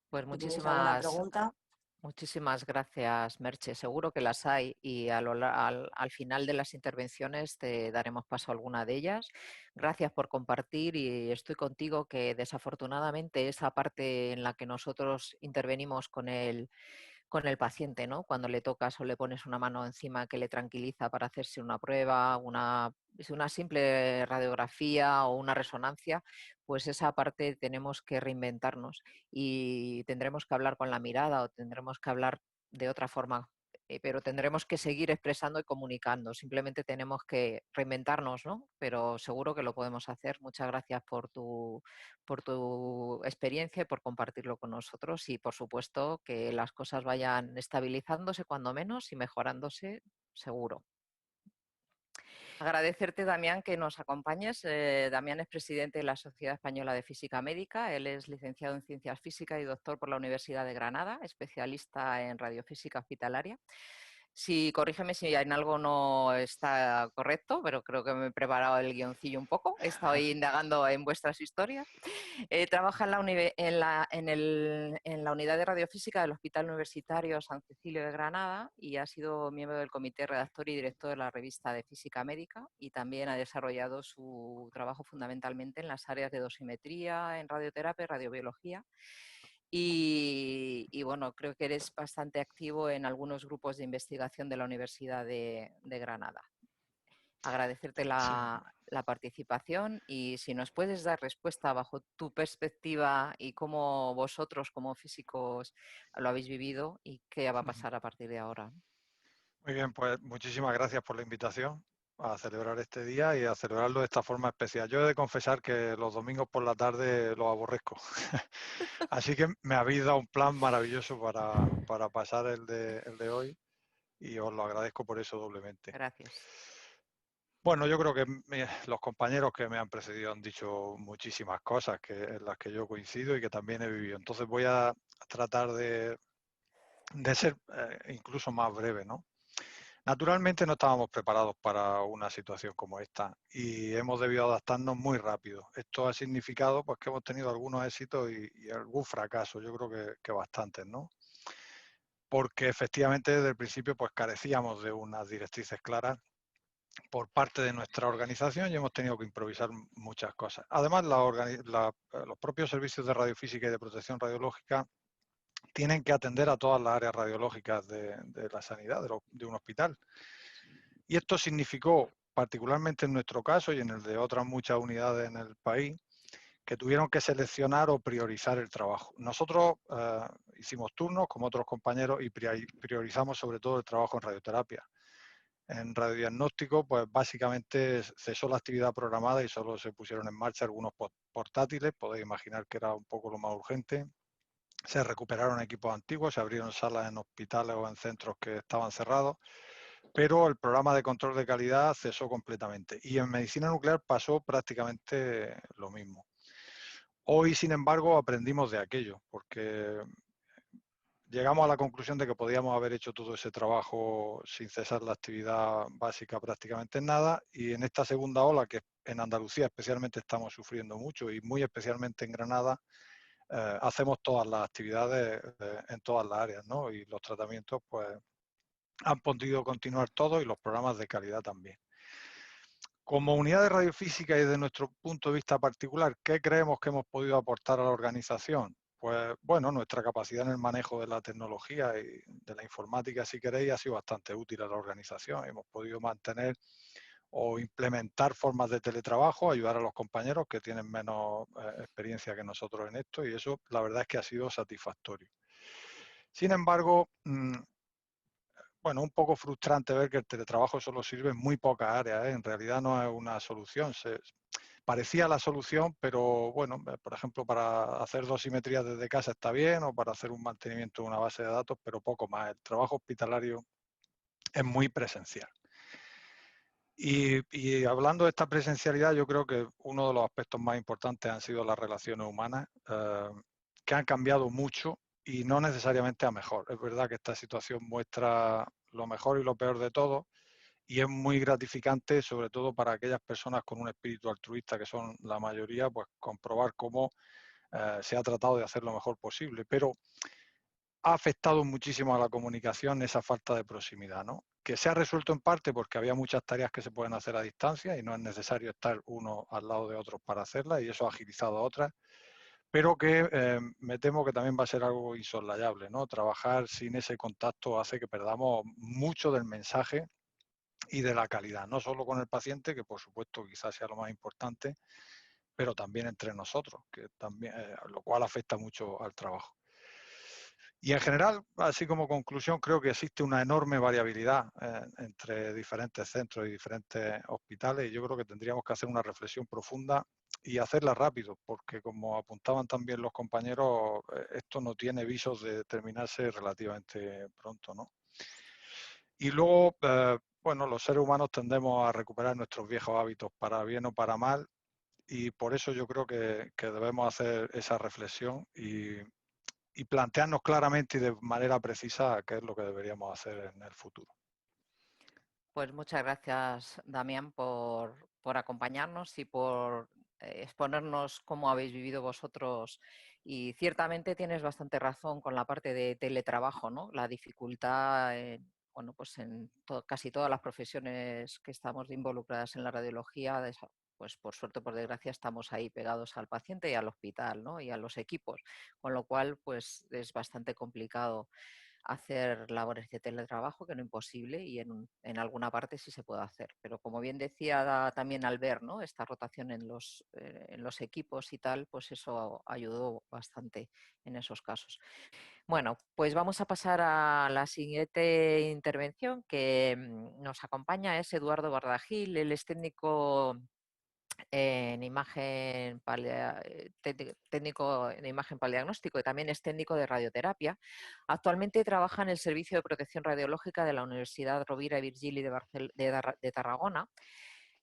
Pues Si tenéis alguna muchísimas, pregunta. muchísimas gracias, Merche. Seguro que las hay y al final de las intervenciones te daremos paso a alguna de ellas. Gracias por compartir y estoy contigo que desafortunadamente esa parte en la que nosotros intervenimos con el paciente, ¿no? Cuando le tocas o le pones una mano encima que le tranquiliza para hacerse una prueba, una simple radiografía o una resonancia, pues esa parte tenemos que reinventarnos y tendremos que hablar con la mirada o tendremos que hablar de otra forma, pero tendremos que seguir expresando y comunicando. Simplemente tenemos que reinventarnos, ¿no? Pero seguro que lo podemos hacer. Muchas gracias por tu experiencia y por compartirlo con nosotros y, por supuesto, que las cosas vayan estabilizándose cuando menos y mejorándose seguro. Agradecerte, Damián, que nos acompañes. Damián es presidente de la Sociedad Española de Física Médica. Él es licenciado en Ciencias Físicas y doctor por la Universidad de Granada, especialista en radiofísica hospitalaria. Corrígeme si en algo no está correcto, pero creo que me he preparado el guioncillo un poco. He estado ahí indagando en vuestras historias. Trabaja en la unidad de radiofísica del Hospital Universitario San Cecilio de Granada y ha sido miembro del comité redactor y director de la revista de Física Médica y también ha desarrollado su trabajo fundamentalmente en las áreas de dosimetría, en radioterapia y radiobiología. Y bueno, creo que eres bastante activo en algunos grupos de investigación de la Universidad de Granada. Agradecerte la participación y si nos puedes dar respuesta bajo tu perspectiva y cómo vosotros como físicos lo habéis vivido y qué va a pasar a partir de ahora. Muy bien, pues muchísimas gracias por la invitación a celebrar este día y a celebrarlo de esta forma especial. Yo he de confesar que los domingos por la tarde los aborrezco. Así que me habéis dado un plan maravilloso para pasar el de hoy y os lo agradezco por eso doblemente. Gracias. Bueno, yo creo que los compañeros que me han precedido han dicho muchísimas cosas en las que yo coincido y que también he vivido. Entonces voy a tratar de ser incluso más breve, ¿no? Naturalmente no estábamos preparados para una situación como esta y hemos debido adaptarnos muy rápido. Esto ha significado pues, que hemos tenido algunos éxitos y algún fracaso, yo creo que bastantes, ¿no? Porque efectivamente desde el principio pues carecíamos de unas directrices claras por parte de nuestra organización y hemos tenido que improvisar muchas cosas. Además, los propios servicios de radiofísica y de protección radiológica tienen que atender a todas las áreas radiológicas de la sanidad, de un hospital. Y esto significó, particularmente en nuestro caso y en el de otras muchas unidades en el país, que tuvieron que seleccionar o priorizar el trabajo. Nosotros hicimos turnos como otros compañeros y priorizamos sobre todo el trabajo en radioterapia. En radiodiagnóstico, pues básicamente cesó la actividad programada y solo se pusieron en marcha algunos portátiles, podéis imaginar que era un poco lo más urgente. Se recuperaron equipos antiguos, se abrieron salas en hospitales o en centros que estaban cerrados, pero el programa de control de calidad cesó completamente. Y en medicina nuclear pasó prácticamente lo mismo. Hoy, sin embargo, aprendimos de aquello, porque llegamos a la conclusión de que podíamos haber hecho todo ese trabajo sin cesar la actividad básica prácticamente en nada, y en esta segunda ola, que en Andalucía especialmente estamos sufriendo mucho y muy especialmente en Granada, hacemos todas las actividades en todas las áreas, ¿no? Y los tratamientos pues han podido continuar todos y los programas de calidad también. Como unidad de radiofísica y desde nuestro punto de vista particular, ¿qué creemos que hemos podido aportar a la organización? Pues bueno, nuestra capacidad en el manejo de la tecnología y de la informática, si queréis, ha sido bastante útil a la organización. Hemos podido mantener o implementar formas de teletrabajo, ayudar a los compañeros que tienen menos experiencia que nosotros en esto, y eso la verdad es que ha sido satisfactorio. Sin embargo, bueno, un poco frustrante ver que el teletrabajo solo sirve en muy pocas áreas, ¿eh? En realidad no es una solución. Parecía la solución, pero bueno, por ejemplo, para hacer dosimetría desde casa está bien o para hacer un mantenimiento de una base de datos, pero poco más. El trabajo hospitalario es muy presencial. Y hablando de esta presencialidad, yo creo que uno de los aspectos más importantes han sido las relaciones humanas, que han cambiado mucho y no necesariamente a mejor. Es verdad que esta situación muestra lo mejor y lo peor de todo y es muy gratificante, sobre todo para aquellas personas con un espíritu altruista, que son la mayoría, pues comprobar cómo se ha tratado de hacer lo mejor posible. Pero ha afectado muchísimo a la comunicación esa falta de proximidad, ¿no? Que se ha resuelto en parte porque había muchas tareas que se pueden hacer a distancia y no es necesario estar uno al lado de otro para hacerlas, y eso ha agilizado a otras, pero que me temo que también va a ser algo insoslayable, ¿no? Trabajar sin ese contacto hace que perdamos mucho del mensaje y de la calidad, no solo con el paciente, que por supuesto quizás sea lo más importante, pero también entre nosotros, que también, lo cual afecta mucho al trabajo. Y en general, así como conclusión, creo que existe una enorme variabilidad entre diferentes centros y diferentes hospitales, y yo creo que tendríamos que hacer una reflexión profunda y hacerla rápido, porque como apuntaban también los compañeros, esto no tiene visos de terminarse relativamente pronto, ¿no? Y luego, bueno, los seres humanos tendemos a recuperar nuestros viejos hábitos para bien o para mal, y por eso yo creo que debemos hacer esa reflexión y plantearnos claramente y de manera precisa qué es lo que deberíamos hacer en el futuro. Pues muchas gracias, Damián, por acompañarnos y por exponernos cómo habéis vivido vosotros. Y ciertamente tienes bastante razón con la parte de teletrabajo, ¿no? La dificultad, bueno, pues en casi todas las profesiones que estamos involucradas en la radiología, pues por suerte, por desgracia, estamos ahí pegados al paciente y al hospital, ¿no? Y a los equipos, con lo cual, pues es bastante complicado. hacer labores de teletrabajo, que no es imposible, y en alguna parte sí se puede hacer. Pero como bien decía también Albert, ¿no? Esta rotación en los equipos y tal, pues eso ayudó bastante en esos casos. Bueno, pues vamos a pasar a la siguiente intervención que nos acompaña, es Eduardo Bardagil. Él es técnico en imagen técnico en imagen para el diagnóstico y también es técnico de radioterapia. Actualmente trabaja en el Servicio de Protección Radiológica de la Universidad Rovira i Virgili de Tarragona.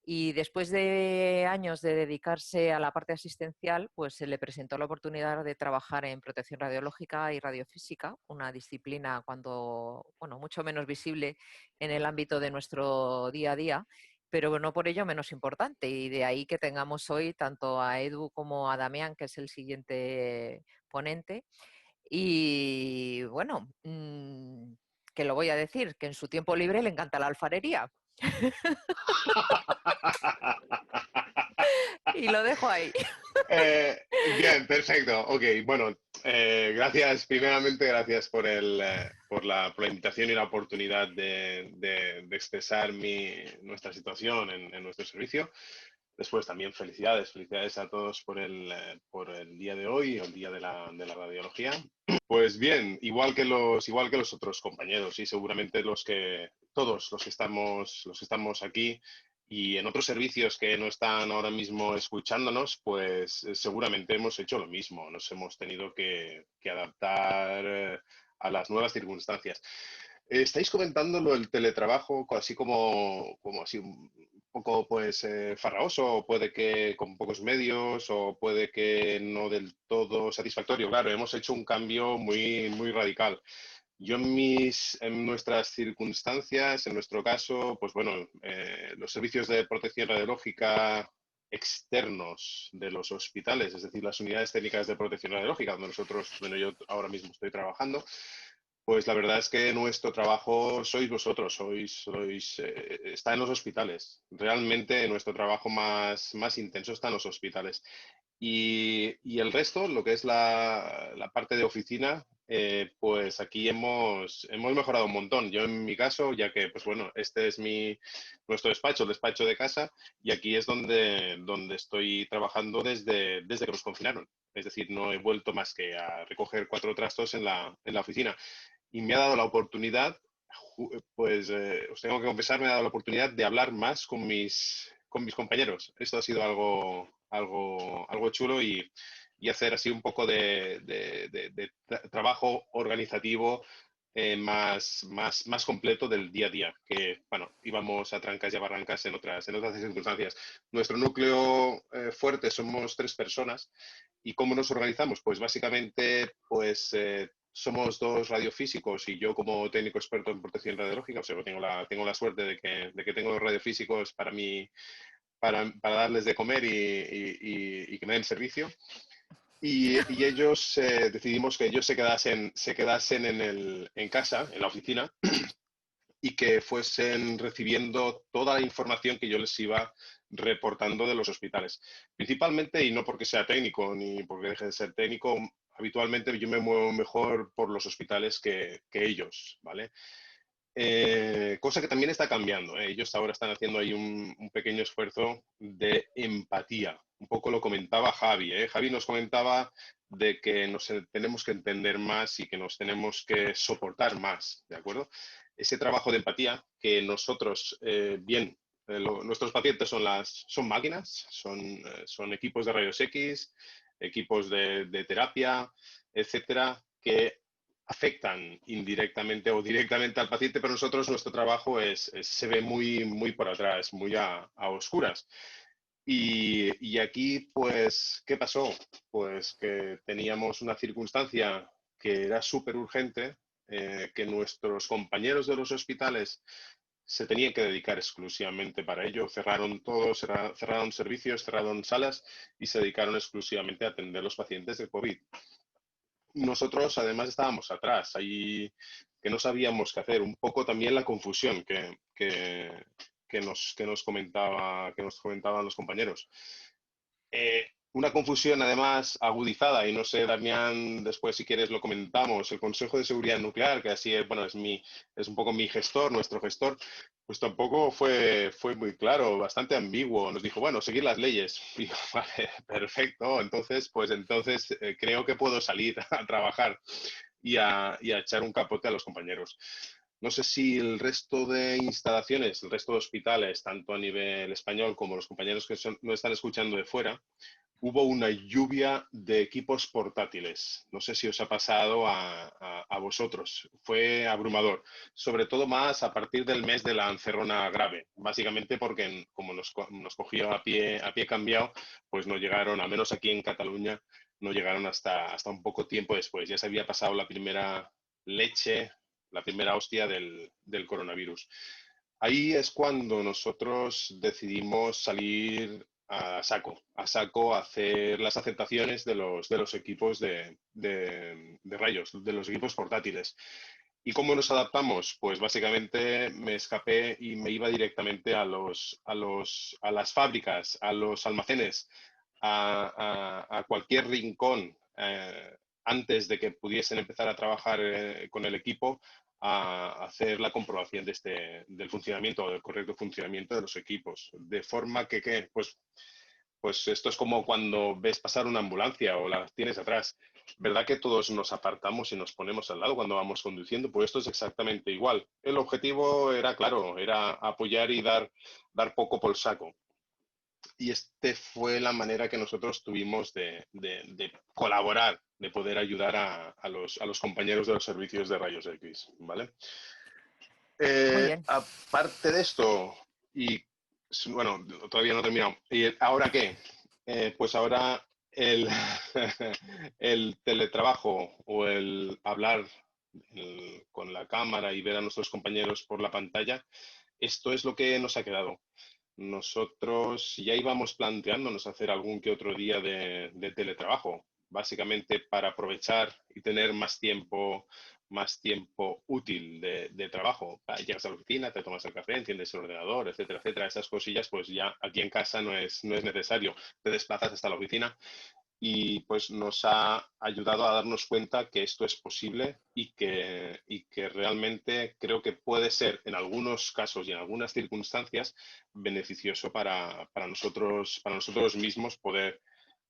Y después de años de dedicarse a la parte asistencial, pues se le presentó la oportunidad de trabajar en protección radiológica y radiofísica, una disciplina mucho menos visible en el ámbito de nuestro día a día, pero no por ello menos importante. Y de ahí que tengamos hoy tanto a Edu como a Damián, que es el siguiente ponente. Y bueno, que lo voy a decir, que en su tiempo libre le encanta la alfarería. Y lo dejo ahí. Bien, perfecto. Ok, bueno, primeramente gracias por la invitación y la oportunidad de expresar nuestra situación en nuestro servicio. Después también felicidades a todos por el día de hoy, el día de la radiología. Pues bien, igual que los otros compañeros y seguramente todos los que estamos aquí y en otros servicios que no están ahora mismo escuchándonos, pues seguramente hemos hecho lo mismo. Nos hemos tenido que adaptar a las nuevas circunstancias. Estáis comentando lo del teletrabajo, así como así un poco pues farragoso, o puede que con pocos medios, o puede que no del todo satisfactorio. Claro, hemos hecho un cambio muy, muy radical. Yo en nuestras circunstancias, en nuestro caso, pues bueno, los servicios de protección radiológica externos de los hospitales, es decir, las unidades técnicas de protección radiológica, donde yo ahora mismo estoy trabajando, pues la verdad es que nuestro trabajo sois vosotros, está en los hospitales. Realmente nuestro trabajo más intenso está en los hospitales. Y el resto, lo que es la parte de oficina, pues aquí hemos mejorado un montón. Yo en mi caso, ya que, pues bueno, este es nuestro despacho, el despacho de casa, y aquí es donde estoy trabajando desde que nos confinaron. Es decir, no he vuelto más que a recoger 4 trastos en la oficina. Y me ha dado la oportunidad, pues os tengo que confesar, me ha dado la oportunidad de hablar más con mis compañeros. Esto ha sido algo chulo y hacer así un poco de trabajo organizativo más completo del día a día, que, bueno, íbamos a trancas y a barrancas en otras circunstancias. Nuestro núcleo fuerte somos 3 personas. ¿Y cómo nos organizamos? Pues básicamente, pues somos 2 radiofísicos y yo como técnico experto en protección radiológica. O sea, tengo la suerte de que tengo radiofísicos para darles de comer y que me den servicio. Y ellos decidimos que ellos se quedasen en casa, en la oficina, y que fuesen recibiendo toda la información que yo les iba reportando de los hospitales. Principalmente, y no porque sea técnico ni porque deje de ser técnico, habitualmente yo me muevo mejor por los hospitales que ellos, ¿vale? Cosa que también está cambiando, ¿eh? Ellos ahora están haciendo ahí un pequeño esfuerzo de empatía. Un poco lo comentaba Javi, ¿eh? Javi nos comentaba de que nos tenemos que entender más y que nos tenemos que soportar más, ¿de acuerdo? Ese trabajo de empatía que nosotros, nuestros pacientes son máquinas, son equipos de rayos X, equipos de terapia, etcétera, que afectan indirectamente o directamente al paciente, pero nuestro trabajo se ve muy, muy por atrás, muy a oscuras. Y aquí, pues, ¿qué pasó? Pues que teníamos una circunstancia que era súper urgente, que nuestros compañeros de los hospitales se tenían que dedicar exclusivamente para ello. Cerraron todo, cerraron servicios, cerraron salas y se dedicaron exclusivamente a atender a los pacientes de COVID. Nosotros además estábamos atrás, ahí que no sabíamos qué hacer. Un poco también la confusión que nos comentaban los compañeros. una confusión además agudizada, y no sé, Damián, después si quieres lo comentamos, el Consejo de Seguridad Nuclear, que así es, bueno, es un poco mi gestor, nuestro gestor, pues tampoco fue muy claro, bastante ambiguo. Nos dijo, bueno, seguir las leyes. Y yo, vale, perfecto, entonces creo que puedo salir a trabajar y a echar un capote a los compañeros. No sé si el resto de instalaciones, el resto de hospitales, tanto a nivel español como los compañeros que nos están escuchando de fuera, hubo una lluvia de equipos portátiles. No sé si os ha pasado a vosotros. Fue abrumador. Sobre todo más a partir del mes de la encerrona grave. Básicamente porque como nos cogió a pie cambiado, pues no llegaron, al menos aquí en Cataluña, no llegaron hasta un poco tiempo después. Ya se había pasado la primera leche, la primera hostia del coronavirus. Ahí es cuando nosotros decidimos salir a saco a hacer las aceptaciones de los equipos de rayos, de los equipos portátiles. ¿Y cómo nos adaptamos? Pues básicamente me escapé y me iba directamente a las fábricas, a los almacenes, a cualquier rincón antes de que pudiesen empezar a trabajar con el equipo, a hacer la comprobación del funcionamiento o del correcto funcionamiento de los equipos. De forma que pues esto es como cuando ves pasar una ambulancia o la tienes atrás. ¿Verdad que todos nos apartamos y nos ponemos al lado cuando vamos conduciendo? Pues esto es exactamente igual. El objetivo era claro, era apoyar y dar poco por saco. Y fue la manera que nosotros tuvimos de colaborar, de poder ayudar a los compañeros de los servicios de rayos X, ¿vale? Muy bien. Aparte de esto, y bueno, todavía no he terminado. ¿Y ahora qué? Pues ahora el, el teletrabajo o el hablar con la cámara y ver a nuestros compañeros por la pantalla, esto es lo que nos ha quedado. Nosotros ya íbamos planteándonos hacer algún que otro día de teletrabajo, básicamente para aprovechar y tener más tiempo útil de trabajo. Llegas a la oficina, te tomas el café, enciendes el ordenador, etcétera, etcétera. Esas cosillas, pues ya aquí en casa no es necesario. Te desplazas hasta la oficina y pues nos ha ayudado a darnos cuenta que esto es posible y que realmente creo que puede ser en algunos casos y en algunas circunstancias beneficioso para nosotros mismos poder,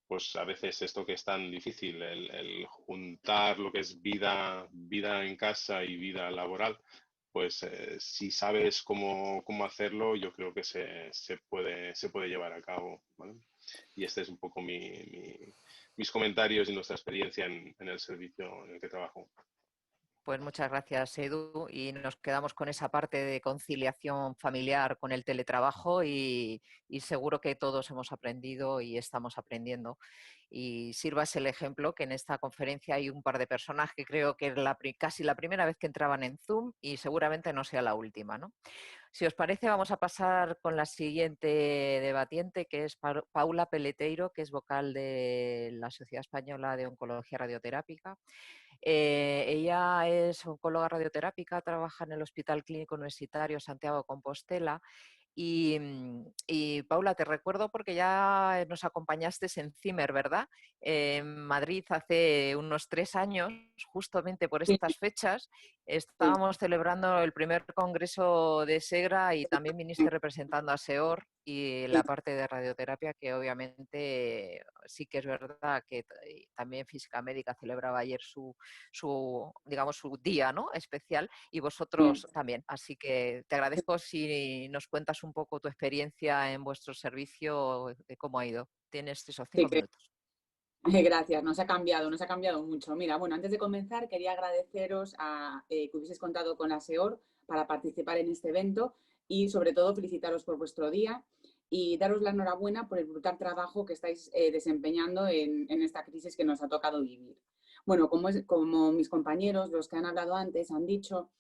pues a veces esto que es tan difícil, el juntar lo que es vida en casa y vida laboral, pues si sabes cómo hacerlo, yo creo que se puede llevar a cabo, ¿vale? Y este es un poco mis comentarios y nuestra experiencia en el servicio en el que trabajo. Pues muchas gracias, Edu. Y nos quedamos con esa parte de conciliación familiar con el teletrabajo y seguro que todos hemos aprendido y estamos aprendiendo. Y sirvas el ejemplo que en esta conferencia hay un par de personas que creo que es casi la primera vez que entraban en Zoom y seguramente no sea la última, ¿no? Si os parece, vamos a pasar con la siguiente debatiente, que es Paula Peleteiro, que es vocal de la Sociedad Española de Oncología Radioterápica. Ella es oncóloga radioterápica, trabaja en el Hospital Clínico Universitario Santiago de Compostela. Y Paula, te recuerdo porque ya nos acompañaste en CIMER, ¿verdad? En Madrid hace unos 3 años, justamente por estas fechas, estábamos celebrando el primer congreso de SEGRA y también viniste representando a SEOR y la parte de radioterapia, que obviamente sí que es verdad que también Física Médica celebraba ayer su día, ¿no?, especial, y vosotros también. Así que te agradezco si nos cuentas un poco tu experiencia en vuestro servicio, de cómo ha ido. Tienes esos 5 minutos. Gracias, nos ha cambiado mucho. Mira, bueno, antes de comenzar quería agradeceros que hubieseis contado con la SEOR para participar en este evento y sobre todo felicitaros por vuestro día y daros la enhorabuena por el brutal trabajo que estáis desempeñando en esta crisis que nos ha tocado vivir. Bueno, como mis compañeros, los que han hablado antes, han dicho,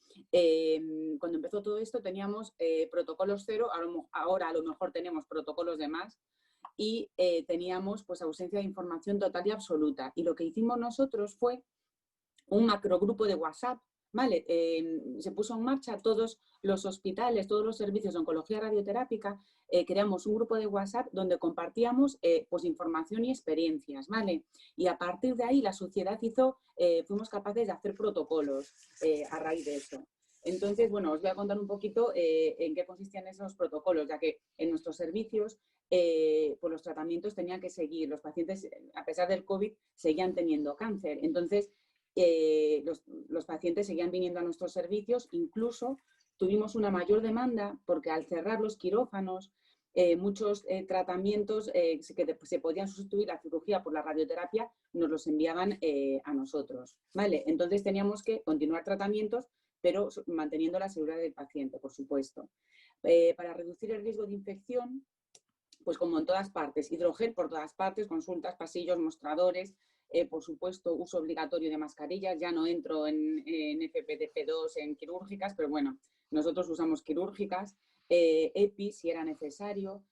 cuando empezó todo esto teníamos protocolos cero, ahora a lo mejor tenemos protocolos de más, y teníamos pues ausencia de información total y absoluta. Y lo que hicimos nosotros fue un macrogrupo de WhatsApp ¿vale? Se puso en marcha todos los hospitales, todos los servicios de oncología radioterápica, creamos un grupo de WhatsApp donde compartíamos pues información y experiencias, ¿vale? Y a partir de ahí la sociedad fuimos capaces de hacer protocolos a raíz de eso. Entonces, bueno, os voy a contar un poquito en qué consistían esos protocolos, ya que en nuestros servicios pues los tratamientos tenían que seguir. Los pacientes, a pesar del COVID, seguían teniendo cáncer. Entonces, los pacientes seguían viniendo a nuestros servicios, incluso tuvimos una mayor demanda porque al cerrar los quirófanos, muchos tratamientos que se podían sustituir la cirugía por la radioterapia nos los enviaban a nosotros, ¿vale? Entonces teníamos que continuar tratamientos, pero manteniendo la seguridad del paciente, por supuesto. Para reducir el riesgo de infección, pues como en todas partes, hidrogel por todas partes, consultas, pasillos, mostradores, por supuesto, uso obligatorio de mascarillas. Ya no entro en FFP2, en quirúrgicas, pero bueno, nosotros usamos quirúrgicas, EPI si era necesario,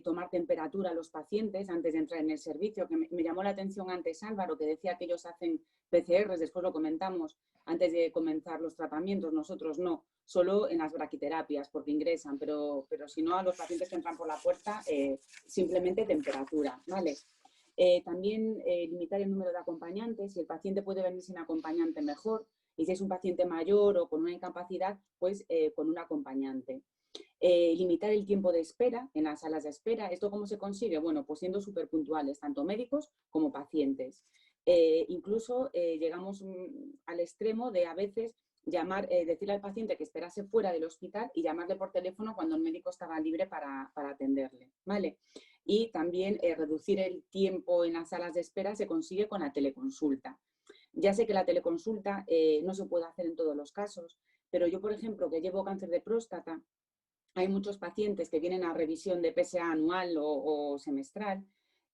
tomar temperatura a los pacientes antes de entrar en el servicio, que me llamó la atención antes Álvaro, que decía que ellos hacen PCRs, después lo comentamos, antes de comenzar los tratamientos. Nosotros no, solo en las braquiterapias, porque ingresan, pero si no, a los pacientes que entran por la puerta, simplemente temperatura, ¿vale? También limitar el número de acompañantes. Si el paciente puede venir sin acompañante, mejor. Y si es un paciente mayor o con una incapacidad, pues con un acompañante. Limitar el tiempo de espera en las salas de espera. ¿Esto cómo se consigue? Bueno, pues siendo súper puntuales, tanto médicos como pacientes. Incluso llegamos al extremo de a veces decirle al paciente que esperase fuera del hospital y llamarle por teléfono cuando el médico estaba libre para atenderle, ¿vale? Y también reducir el tiempo en las salas de espera se consigue con la teleconsulta. Ya sé que la teleconsulta no se puede hacer en todos los casos, pero yo, por ejemplo, que llevo cáncer de próstata, hay muchos pacientes que vienen a revisión de PSA anual o semestral,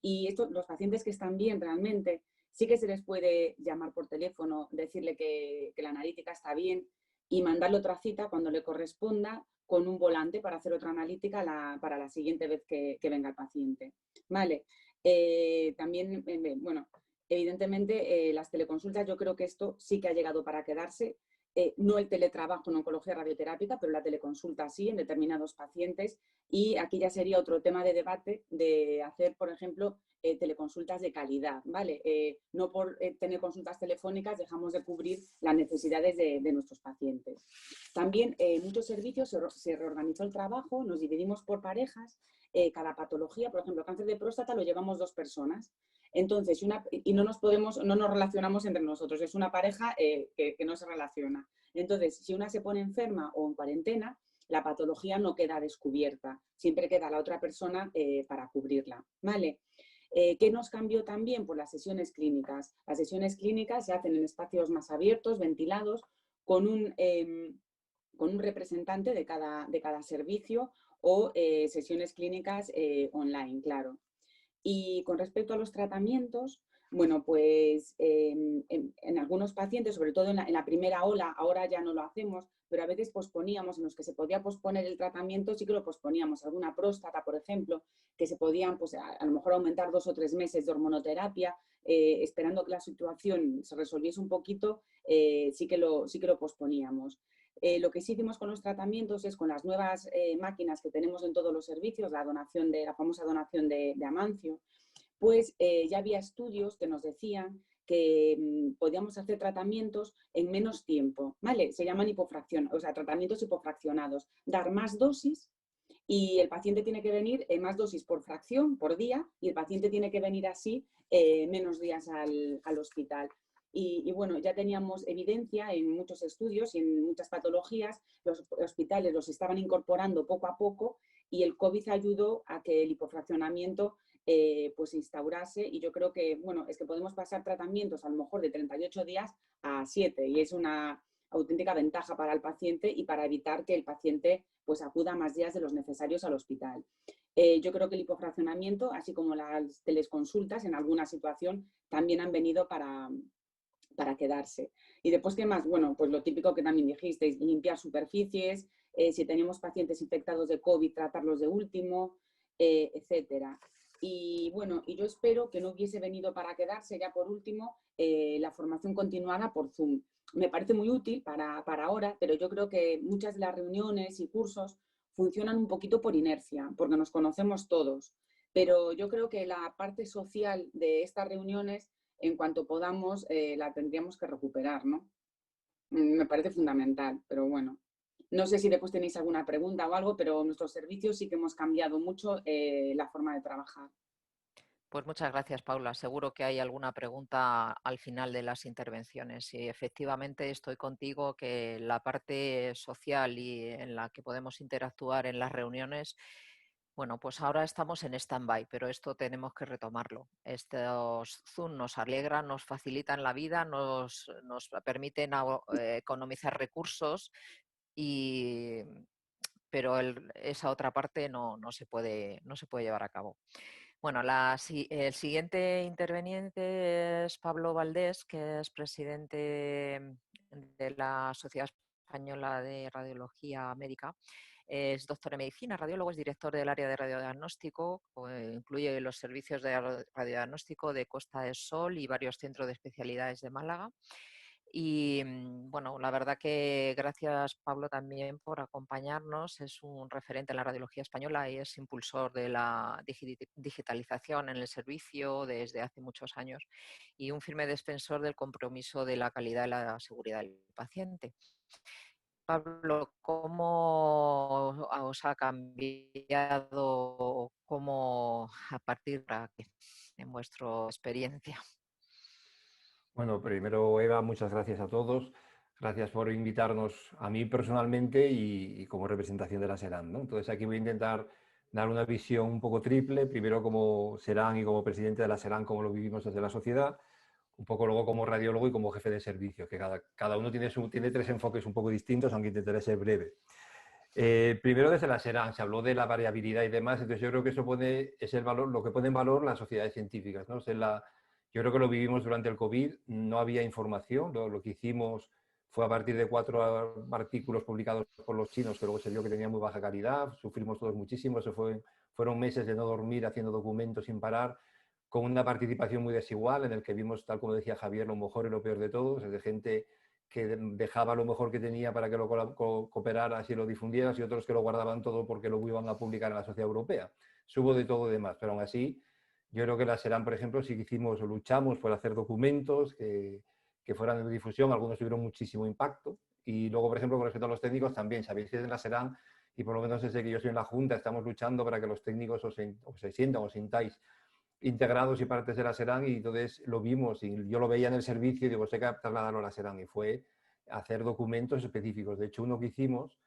y los pacientes que están bien realmente, sí que se les puede llamar por teléfono, decirle que la analítica está bien y mandarle otra cita cuando le corresponda con un volante para hacer otra analítica para la siguiente vez que venga el paciente. Vale. También, bueno, evidentemente las teleconsultas, yo creo que esto sí que ha llegado para quedarse. No el teletrabajo en oncología radioterápica, pero la teleconsulta sí en determinados pacientes, y aquí ya sería otro tema de debate de hacer, por ejemplo, teleconsultas de calidad, ¿vale? No por tener consultas telefónicas dejamos de cubrir las necesidades de nuestros pacientes. También muchos servicios se reorganizó el trabajo, nos dividimos por parejas, cada patología, por ejemplo, cáncer de próstata lo llevamos 2 personas. Entonces, y no nos relacionamos entre nosotros, es una pareja que no se relaciona. Entonces, si una se pone enferma o en cuarentena, la patología no queda descubierta, siempre queda la otra persona para cubrirla, ¿vale? ¿Qué nos cambió también? Pues las sesiones clínicas. Las sesiones clínicas se hacen en espacios más abiertos, ventilados, con un representante de cada servicio, o sesiones clínicas online, claro. Y con respecto a los tratamientos, bueno, pues en algunos pacientes, sobre todo en la primera ola, ahora ya no lo hacemos, pero a veces posponíamos, en los que se podía posponer el tratamiento, sí que lo posponíamos. Alguna próstata, por ejemplo, que se podían, pues a lo mejor aumentar 2 o 3 meses de hormonoterapia, esperando que la situación se resolviese un poquito, sí que lo posponíamos. Lo que sí hicimos con los tratamientos es, con las nuevas máquinas que tenemos en todos los servicios, la famosa donación de Amancio, pues ya había estudios que nos decían que podíamos hacer tratamientos en menos tiempo, ¿vale? Se llaman tratamientos hipofraccionados. Dar más dosis, y el paciente tiene que venir más dosis por fracción, por día, y el paciente tiene que venir así menos días al hospital. Y bueno, ya teníamos evidencia en muchos estudios y en muchas patologías, los hospitales los estaban incorporando poco a poco, y el COVID ayudó a que el hipofraccionamiento pues se instaurase, y yo creo que, bueno, es que podemos pasar tratamientos a lo mejor de 38 días a 7, y es una auténtica ventaja para el paciente y para evitar que el paciente pues acuda más días de los necesarios al hospital. Yo creo que el hipofraccionamiento, así como las teleconsultas en alguna situación, también han venido para quedarse. Y después, ¿qué más? Bueno, pues lo típico que también dijisteis, limpiar superficies, si tenemos pacientes infectados de COVID, tratarlos de último, etcétera. Y bueno, y yo espero que no hubiese venido para quedarse, ya por último, la formación continuada por Zoom. me parece muy útil para ahora, pero yo creo que muchas de las reuniones y cursos funcionan un poquito por inercia, porque nos conocemos todos. Pero yo creo que la parte social de estas reuniones, en cuanto podamos, la tendríamos que recuperar, ¿no? Me parece fundamental, pero bueno. No sé si después tenéis alguna pregunta o algo, pero nuestros servicios sí que hemos cambiado mucho la forma de trabajar. Pues muchas gracias, Paula. Seguro que hay alguna pregunta al final de las intervenciones. Y efectivamente estoy contigo que la parte social y en la que podemos interactuar en las reuniones, bueno, pues ahora estamos en stand-by, pero esto tenemos que retomarlo. Estos Zoom nos alegran, nos facilitan la vida, nos permiten economizar recursos, pero esa otra parte no se puede llevar a cabo. Bueno, el siguiente interveniente es Pablo Valdés, que es presidente de la Sociedad Española de Radiología Médica. Es doctor en medicina, radiólogo, es director del área de radiodiagnóstico, incluye los servicios de radiodiagnóstico de Costa del Sol y varios centros de especialidades de Málaga. Y bueno, la verdad que gracias, Pablo, también por acompañarnos. Es un referente en la radiología española y es impulsor de la digitalización en el servicio desde hace muchos años y un firme defensor del compromiso de la calidad y la seguridad del paciente. Pablo, ¿cómo os ha cambiado, cómo a partir de aquí, en vuestra experiencia? Bueno, primero, Eva, muchas gracias a todos. Gracias por invitarnos a mí personalmente y como representación de la SERAN, ¿no? Entonces, aquí voy a intentar dar una visión un poco triple, primero como SERAN y como presidente de la SERAN, como lo vivimos desde la sociedad, un poco luego como radiólogo y como jefe de servicio, que cada uno tiene tres enfoques un poco distintos, aunque intentaré ser breve. Primero desde la SERAN, se habló de la variabilidad y demás, entonces yo creo que eso es el valor, lo que pone en valor las sociedades científicas, ¿no? Yo creo que lo vivimos durante el COVID, no había información, lo que hicimos fue a partir de 4 artículos publicados por los chinos, que luego se vio que tenían muy baja calidad, sufrimos todos muchísimo, fueron meses de no dormir haciendo documentos sin parar, con una participación muy desigual, en el que vimos, tal como decía Javier, lo mejor y lo peor de todos, es de gente que dejaba lo mejor que tenía para que lo cooperaras y lo difundieras, y otros que lo guardaban todo porque lo iban a publicar en la sociedad europea. Hubo de todo y demás, pero aún así, yo creo que la SERAN, por ejemplo, sí que hicimos o luchamos por hacer documentos que fueran de difusión, algunos tuvieron muchísimo impacto, y luego, por ejemplo, con respecto a los técnicos también, sabéis que en la SERAN, y por lo menos desde que yo estoy en la Junta, estamos luchando para que los técnicos os se sientan o sintáis integrados y partes de la SERAN, y entonces lo vimos y yo lo veía en el servicio y digo, sé que trasladarlo a la SERAN, y fue hacer documentos específicos. De hecho, uno que hicimos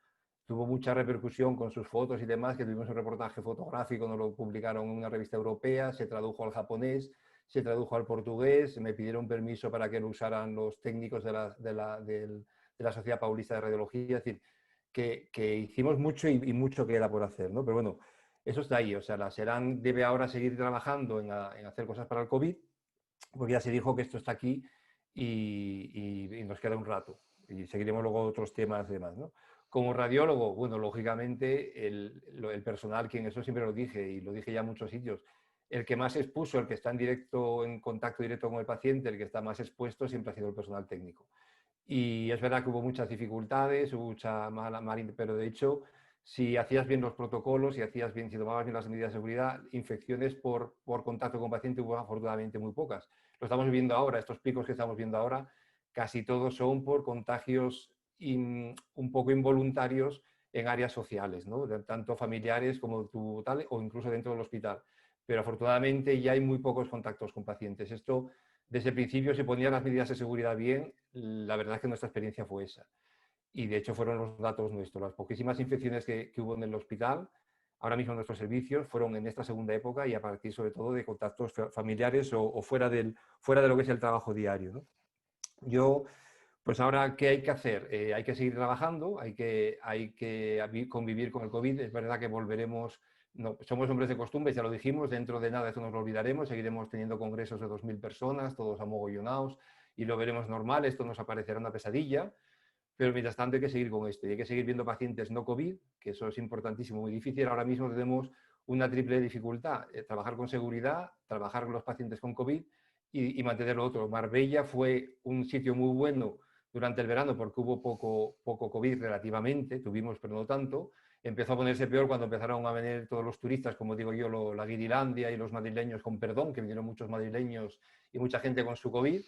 tuvo mucha repercusión con sus fotos y demás, que tuvimos un reportaje fotográfico, nos lo publicaron en una revista europea, se tradujo al japonés, se tradujo al portugués, me pidieron permiso para que lo usaran los técnicos de la Sociedad Paulista de Radiología, es decir, que hicimos mucho y mucho queda por hacer, ¿no? Pero bueno, eso está ahí, o sea, la SERAN debe ahora seguir trabajando en hacer cosas para el COVID, porque ya se dijo que esto está aquí y nos queda un rato, y seguiremos luego otros temas y demás, ¿no? Como radiólogo, bueno, lógicamente el personal, quien eso siempre lo dije y lo dije ya en muchos sitios, el que más expuso, el que está en contacto directo con el paciente, el que está más expuesto siempre ha sido el personal técnico. Y es verdad que hubo muchas dificultades, hubo mucha pero de hecho, si hacías bien los protocolos, si tomabas bien las medidas de seguridad, infecciones por contacto con paciente hubo afortunadamente muy pocas. Lo estamos viendo ahora, estos picos que estamos viendo ahora, casi todos son por contagios un poco involuntarios en áreas sociales, ¿no? Tanto familiares como tal, o incluso dentro del hospital. Pero afortunadamente ya hay muy pocos contactos con pacientes. Esto, desde el principio, se ponían las medidas de seguridad bien, la verdad es que nuestra experiencia fue esa. Y de hecho fueron los datos nuestros. Las poquísimas infecciones que hubo en el hospital, ahora mismo en nuestros servicios, fueron en esta segunda época y a partir sobre todo de contactos familiares o fuera de lo que es el trabajo diario, ¿no? Pues ahora, ¿qué hay que hacer? Hay que seguir trabajando, hay que convivir con el COVID. Es verdad que volveremos, no, somos hombres de costumbres, ya lo dijimos, dentro de nada esto nos lo olvidaremos, seguiremos teniendo congresos de 2000 personas, todos amogollonados, y lo veremos normal, esto nos aparecerá una pesadilla, pero mientras tanto hay que seguir con esto, y hay que seguir viendo pacientes no COVID, que eso es importantísimo, muy difícil. Ahora mismo tenemos una triple dificultad, trabajar con seguridad, trabajar con los pacientes con COVID y mantener lo otro. Marbella fue un sitio muy bueno durante el verano porque hubo poco COVID relativamente, tuvimos pero no tanto. Empezó a ponerse peor cuando empezaron a venir todos los turistas, como digo yo, la Guirilandia y los madrileños con perdón, que vinieron muchos madrileños y mucha gente con su COVID.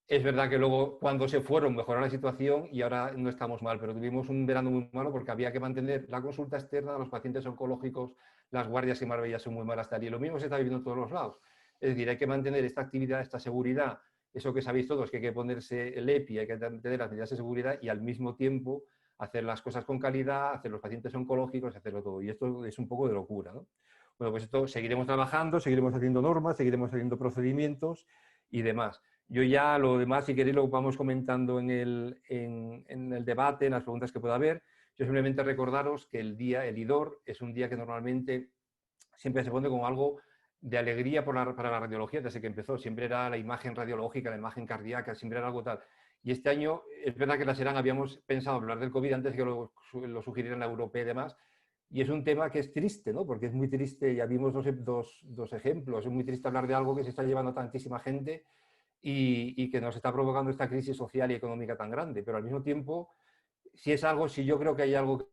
Es verdad que luego, cuando se fueron, mejoró la situación y ahora no estamos mal, pero tuvimos un verano muy malo porque había que mantener la consulta externa de los pacientes oncológicos, las guardias en Marbella son muy malas tal, y lo mismo se está viviendo en todos los lados. Es decir, hay que mantener esta actividad, esta seguridad, eso que sabéis todos, que hay que ponerse el EPI, hay que tener las medidas de seguridad y al mismo tiempo hacer las cosas con calidad, hacer los pacientes oncológicos, hacerlo todo. Y esto es un poco de locura, ¿no? Bueno, pues esto seguiremos trabajando, seguiremos haciendo normas, seguiremos haciendo procedimientos y demás. Yo ya lo demás, si queréis, lo vamos comentando en el debate, en las preguntas que pueda haber. Yo simplemente recordaros que el IDOR, es un día que normalmente siempre se pone como algo de alegría para la radiología desde que empezó. Siempre era la imagen radiológica, la imagen cardíaca, siempre era algo tal. Y este año, es verdad que la SERAN habíamos pensado hablar del COVID antes que lo sugirieran la europea y demás, y es un tema que es triste, ¿no? Porque es muy triste, ya vimos dos ejemplos, es muy triste hablar de algo que se está llevando a tantísima gente y que nos está provocando esta crisis social y económica tan grande, pero al mismo tiempo, si yo creo que hay algo que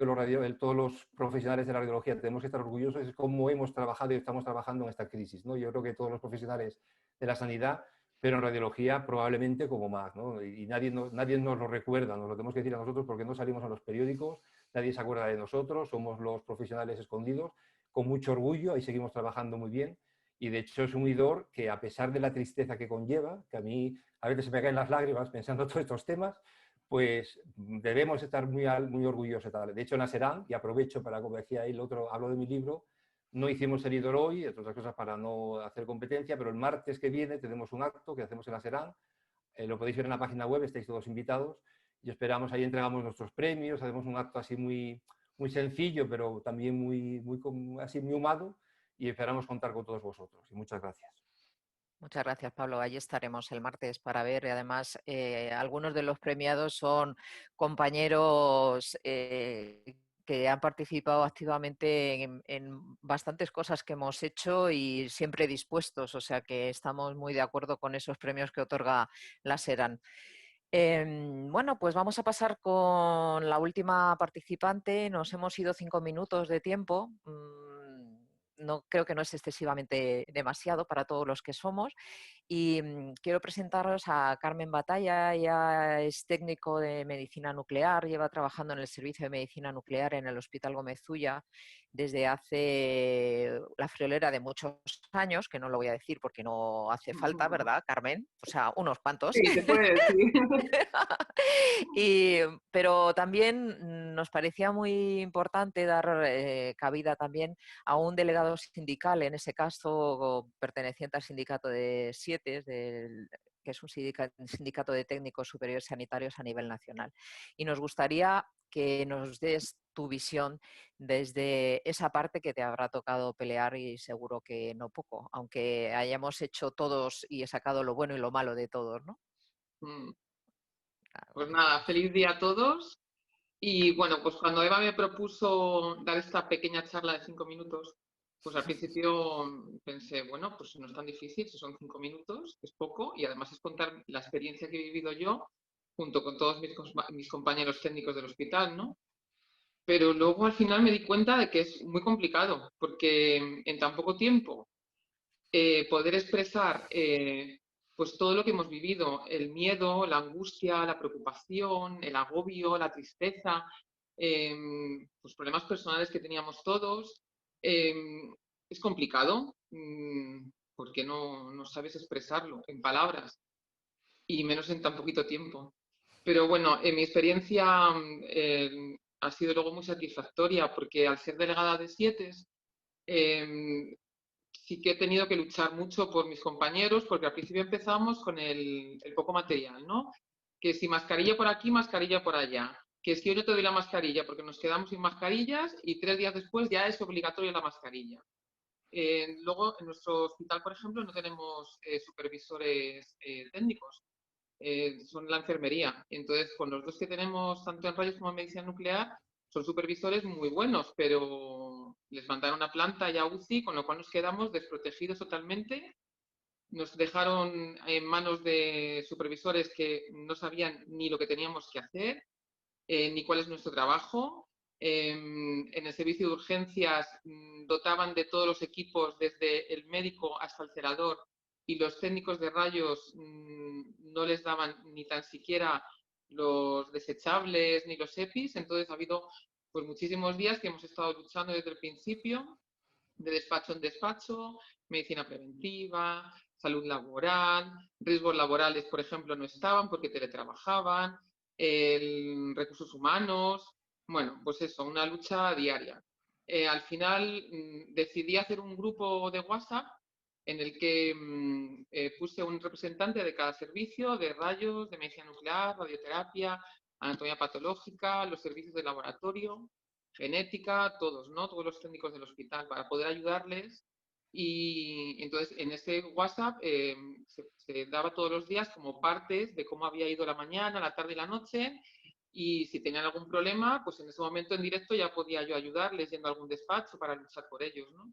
todos los profesionales de la radiología tenemos que estar orgullosos, es cómo hemos trabajado y estamos trabajando en esta crisis, ¿no? Yo creo que todos los profesionales de la sanidad, pero en radiología probablemente como más, ¿no? Y nadie nos lo recuerda, nos lo tenemos que decir a nosotros porque no salimos en los periódicos, nadie se acuerda de nosotros, somos los profesionales escondidos, con mucho orgullo, ahí seguimos trabajando muy bien. Y de hecho es un IDOR que, a pesar de la tristeza que conlleva, que a mí a veces se me caen las lágrimas pensando en todos estos temas, pues debemos estar muy orgullosos. De hecho, en la SERAN, y aprovecho para, como decía el otro, hablo de mi libro, no hicimos el IDOR hoy, entre otras cosas para no hacer competencia, pero el martes que viene tenemos un acto que hacemos en la SERAN, lo podéis ver en la página web, estáis todos invitados, y esperamos, ahí entregamos nuestros premios, hacemos un acto así muy sencillo, pero también muy humado, y esperamos contar con todos vosotros. Y muchas gracias. Muchas gracias, Pablo. Allí estaremos el martes para ver. Y además, algunos de los premiados son compañeros que han participado activamente en bastantes cosas que hemos hecho y siempre dispuestos. O sea que estamos muy de acuerdo con esos premios que otorga la SERAN. Bueno, pues vamos a pasar con la última participante. Nos hemos ido 5 minutos de tiempo. No creo que no es excesivamente demasiado para todos los que somos. Y quiero presentaros a Carmen Batalla. Ella es técnico de medicina nuclear, lleva trabajando en el servicio de medicina nuclear en el Hospital Gómez Zulla desde hace la friolera de muchos años, que no lo voy a decir porque no hace falta, ¿verdad, Carmen? O sea, unos cuantos. Sí, se puede decir. Pero también nos parecía muy importante dar cabida también a un delegado sindical, en ese caso perteneciente al sindicato de SIETES, que es un sindicato de técnicos superiores sanitarios a nivel nacional. Y nos gustaría que nos des tu visión desde esa parte que te habrá tocado pelear, y seguro que no poco, aunque hayamos hecho todos y he sacado lo bueno y lo malo de todos, ¿no? Pues nada, feliz día a todos. Y bueno, pues cuando Eva me propuso dar esta pequeña charla de 5 minutos, pues al principio pensé, bueno, pues no es tan difícil, si son 5 minutos, es poco, y además es contar la experiencia que he vivido yo junto con todos mis compañeros técnicos del hospital, ¿no? Pero luego al final me di cuenta de que es muy complicado, porque en tan poco tiempo poder expresar pues todo lo que hemos vivido, el miedo, la angustia, la preocupación, el agobio, la tristeza, pues problemas personales que teníamos todos, es complicado porque no sabes expresarlo en palabras y menos en tan poquito tiempo. Pero bueno, en mi experiencia ha sido luego muy satisfactoria porque al ser delegada de SIETES, sí que he tenido que luchar mucho por mis compañeros, porque al principio empezamos con el poco material, ¿no? Que si mascarilla por aquí, mascarilla por allá. Que si yo no te doy la mascarilla porque nos quedamos sin mascarillas y 3 días después ya es obligatoria la mascarilla. Luego, en nuestro hospital, por ejemplo, no tenemos supervisores técnicos, son la enfermería. Entonces, con los dos que tenemos, tanto en rayos como en medicina nuclear, son supervisores muy buenos, pero les mandaron a planta y a UCI, con lo cual nos quedamos desprotegidos totalmente nos dejaron en manos de supervisores que no sabían ni lo que teníamos que hacer, ni cuál es nuestro trabajo. En el servicio de urgencias dotaban de todos los equipos, desde el médico hasta el celador, y los técnicos de rayos no les daban ni tan siquiera los desechables ni los EPIs. Entonces ha habido pues muchísimos días que hemos estado luchando desde el principio, de despacho en despacho, medicina preventiva, salud laboral, riesgos laborales, por ejemplo, no estaban porque teletrabajaban, recursos humanos, bueno, pues eso, una lucha diaria. Al final decidí hacer un grupo de WhatsApp en el que puse un representante de cada servicio, de rayos, de medicina nuclear, radioterapia, anatomía patológica, los servicios de laboratorio, genética, todos, ¿no? Todos los técnicos del hospital, para poder ayudarles. Y entonces en ese WhatsApp se daba todos los días como partes de cómo había ido la mañana, la tarde y la noche, y si tenían algún problema, pues en ese momento en directo ya podía yo ayudarles yendo a algún despacho para luchar por ellos, ¿no?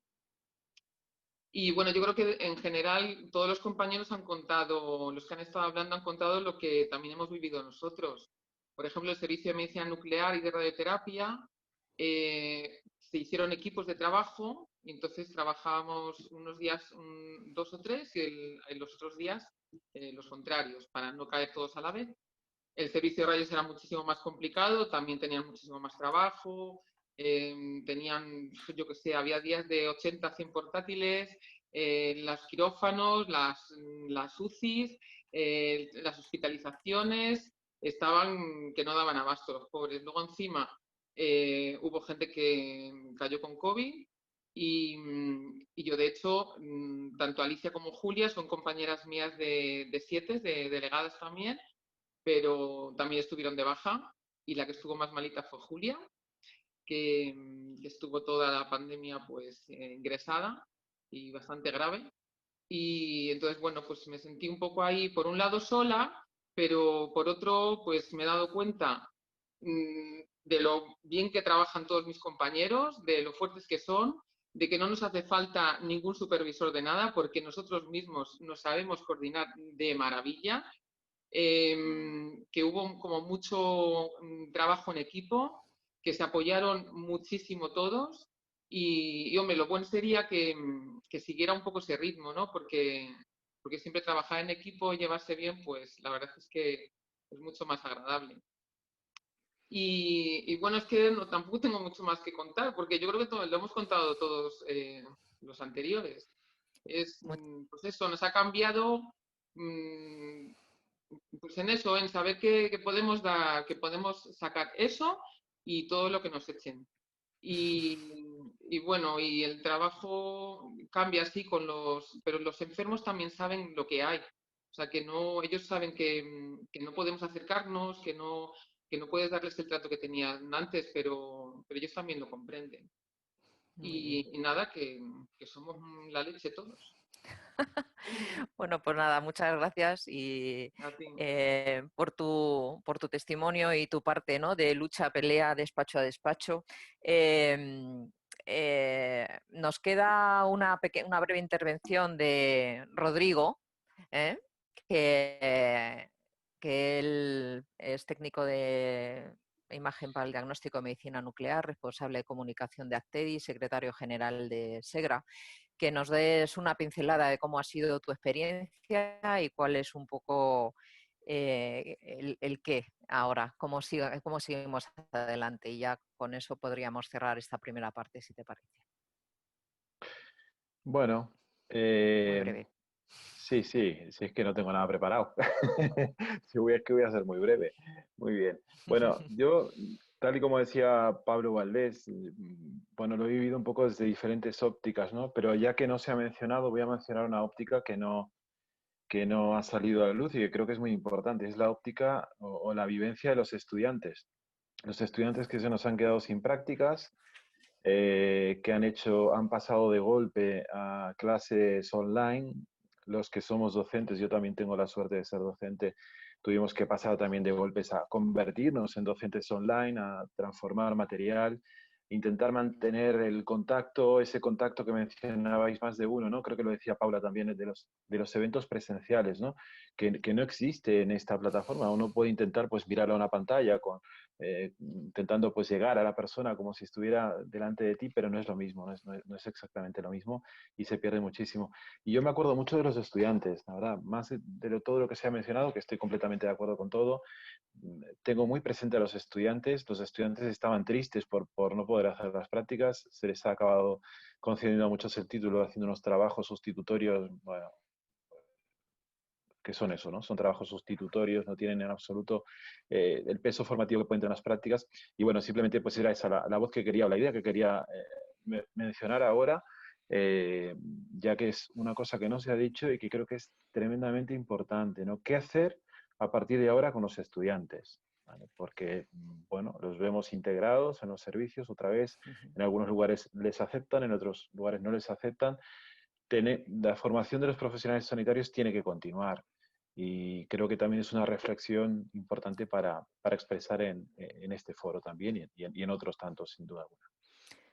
Y bueno, yo creo que en general todos los compañeros han contado, los que han estado hablando han contado lo que también hemos vivido nosotros. Por ejemplo, el servicio de medicina nuclear y de radioterapia, se hicieron equipos de trabajo y entonces trabajábamos unos días 2 o 3 y en los otros días los contrarios, para no caer todos a la vez. El servicio de rayos era muchísimo más complicado, también tenían muchísimo más trabajo, tenían, yo que sé, había días de 80 a 100 portátiles, los quirófanos, las UCIs, las hospitalizaciones, estaban que no daban abasto los pobres. Luego encima hubo gente que cayó con COVID y yo, de hecho, tanto Alicia como Julia son compañeras mías de SIETES, de delegadas también, pero también estuvieron de baja, y la que estuvo más malita fue Julia, que estuvo toda la pandemia pues ingresada y bastante grave. Y entonces, bueno, pues me sentí un poco ahí, por un lado sola, pero por otro, pues me he dado cuenta de lo bien que trabajan todos mis compañeros, de lo fuertes que son, de que no nos hace falta ningún supervisor de nada, porque nosotros mismos nos sabemos coordinar de maravilla, que hubo como mucho trabajo en equipo, que se apoyaron muchísimo todos y hombre, lo bueno sería que siguiera un poco ese ritmo, ¿no? Porque siempre trabajar en equipo, llevarse bien, pues la verdad es que es mucho más agradable. Y bueno, es que tampoco tengo mucho más que contar, porque yo creo que lo hemos contado todos los anteriores. Pues eso, nos ha cambiado pues en eso, en saber que podemos dar, que podemos sacar eso y todo lo que nos echen. Y bueno, y el trabajo cambia así pero los enfermos también saben lo que hay. O sea, que no, ellos saben que no podemos acercarnos, que no puedes darles el trato que tenían antes, pero ellos también lo comprenden. Y nada, que somos la leche todos. Bueno, pues nada, muchas gracias y por tu testimonio y tu parte, ¿no?, de lucha, pelea, despacho a despacho. Nos queda una breve intervención de Rodrigo, que él es técnico de imagen para el diagnóstico de medicina nuclear, responsable de comunicación de Actedi, secretario general de SEGRA. Que nos des una pincelada de cómo ha sido tu experiencia y cuál es un poco el qué ahora, cómo seguimos adelante. Y ya con eso podríamos cerrar esta primera parte, si te parece. Bueno, Muy breve. sí, es que no tengo nada preparado. Es que voy a ser muy breve. Muy bien. Bueno, yo, tal y como decía Pablo Valdés, bueno, lo he vivido un poco desde diferentes ópticas, ¿no? Pero ya que no se ha mencionado, voy a mencionar una óptica que no ha salido a la luz y que creo que es muy importante. Es la óptica o la vivencia de los estudiantes. Los estudiantes que se nos han quedado sin prácticas, que han pasado de golpe a clases online. Los que somos docentes, yo también tengo la suerte de ser docente, tuvimos que pasar también de golpes a convertirnos en docentes online, a transformar material, intentar mantener el contacto, ese contacto que mencionabais más de uno, ¿no? Creo que lo decía Paula también, de los eventos presenciales, ¿no? Que no existe en esta plataforma. Uno puede intentar pues mirar a una pantalla intentando pues llegar a la persona como si estuviera delante de ti, pero no es lo mismo, no es exactamente lo mismo y se pierde muchísimo. Y yo me acuerdo mucho de los estudiantes, la verdad, más de todo lo que se ha mencionado, que estoy completamente de acuerdo con todo. Tengo muy presente a los estudiantes estaban tristes por no poder hacer las prácticas, se les ha acabado concediendo a muchos el título haciendo unos trabajos sustitutorios, bueno, que son eso, ¿no? Son trabajos sustitutorios, no tienen en absoluto el peso formativo que pueden tener las prácticas. Y bueno, simplemente pues era esa la voz que quería, o la idea que quería mencionar ahora, ya que es una cosa que no se ha dicho y que creo que es tremendamente importante, ¿no? ¿Qué hacer a partir de ahora con los estudiantes? ¿Vale? Porque, bueno, los vemos integrados en los servicios, otra vez, en algunos lugares les aceptan, en otros lugares no les aceptan. La formación de los profesionales sanitarios tiene que continuar y creo que también es una reflexión importante para expresar en este foro también y en otros tantos, sin duda alguna.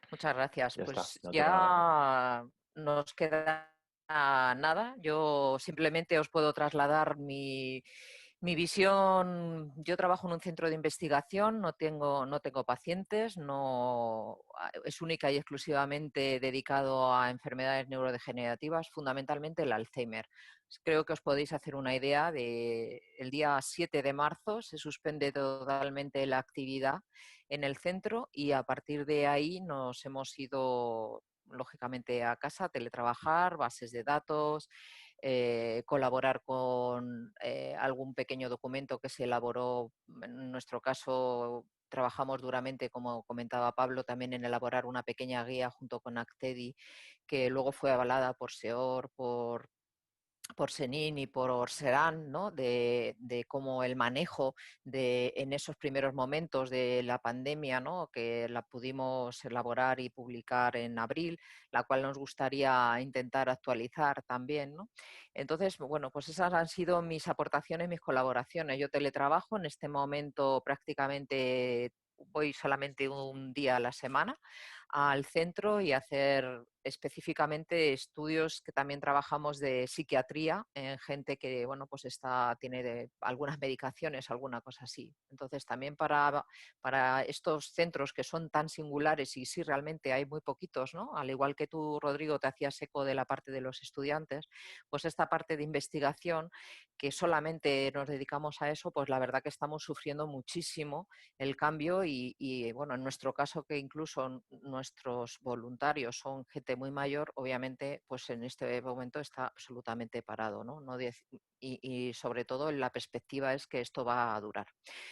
Muchas gracias. Ya está, Pues no tengo nada más. ya nos queda nada. Yo simplemente os puedo trasladar mi visión. Yo trabajo en un centro de investigación, no tengo pacientes, es única y exclusivamente dedicado a enfermedades neurodegenerativas, fundamentalmente el Alzheimer. Creo que os podéis hacer una idea el día 7 de marzo se suspende totalmente la actividad en el centro y a partir de ahí nos hemos ido lógicamente a casa a teletrabajar, bases de datos, colaborar con algún pequeño documento que se elaboró. En nuestro caso trabajamos duramente, como comentaba Pablo, también en elaborar una pequeña guía junto con Actedi, que luego fue avalada por SEOR, por Senin y por Serán, ¿no? de cómo el manejo en esos primeros momentos de la pandemia, ¿no? Que la pudimos elaborar y publicar en abril, la cual nos gustaría intentar actualizar también, ¿no? Entonces, bueno, pues esas han sido mis aportaciones, mis colaboraciones. Yo teletrabajo, en este momento prácticamente voy solamente un día a la semana al centro y hacer específicamente estudios que también trabajamos de psiquiatría en gente que, bueno, pues tiene algunas medicaciones, alguna cosa así. Entonces, también para estos centros que son tan singulares y sí, realmente hay muy poquitos, ¿no? Al igual que tú, Rodrigo, te hacías eco de la parte de los estudiantes, pues esta parte de investigación que solamente nos dedicamos a eso, pues la verdad que estamos sufriendo muchísimo el cambio y bueno, en nuestro caso que incluso nuestros voluntarios son gente muy mayor, obviamente pues en este momento está absolutamente parado, ¿no? Y sobre todo la perspectiva es que esto va a durar.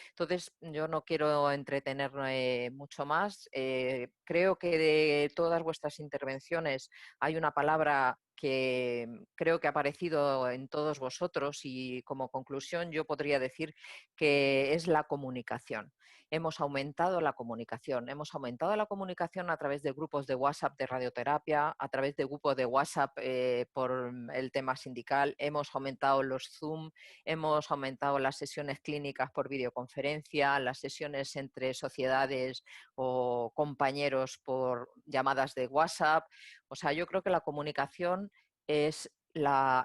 Entonces yo no quiero entretener mucho más. Creo que de todas vuestras intervenciones hay una palabra que creo que ha aparecido en todos vosotros y como conclusión yo podría decir que es la comunicación. Hemos aumentado la comunicación a través de grupos de WhatsApp de radioterapia, a través de grupos de WhatsApp por el tema sindical, hemos aumentado los Zoom, hemos aumentado las sesiones clínicas por videoconferencia, las sesiones entre sociedades o compañeros por llamadas de WhatsApp. O sea, yo creo que la comunicación es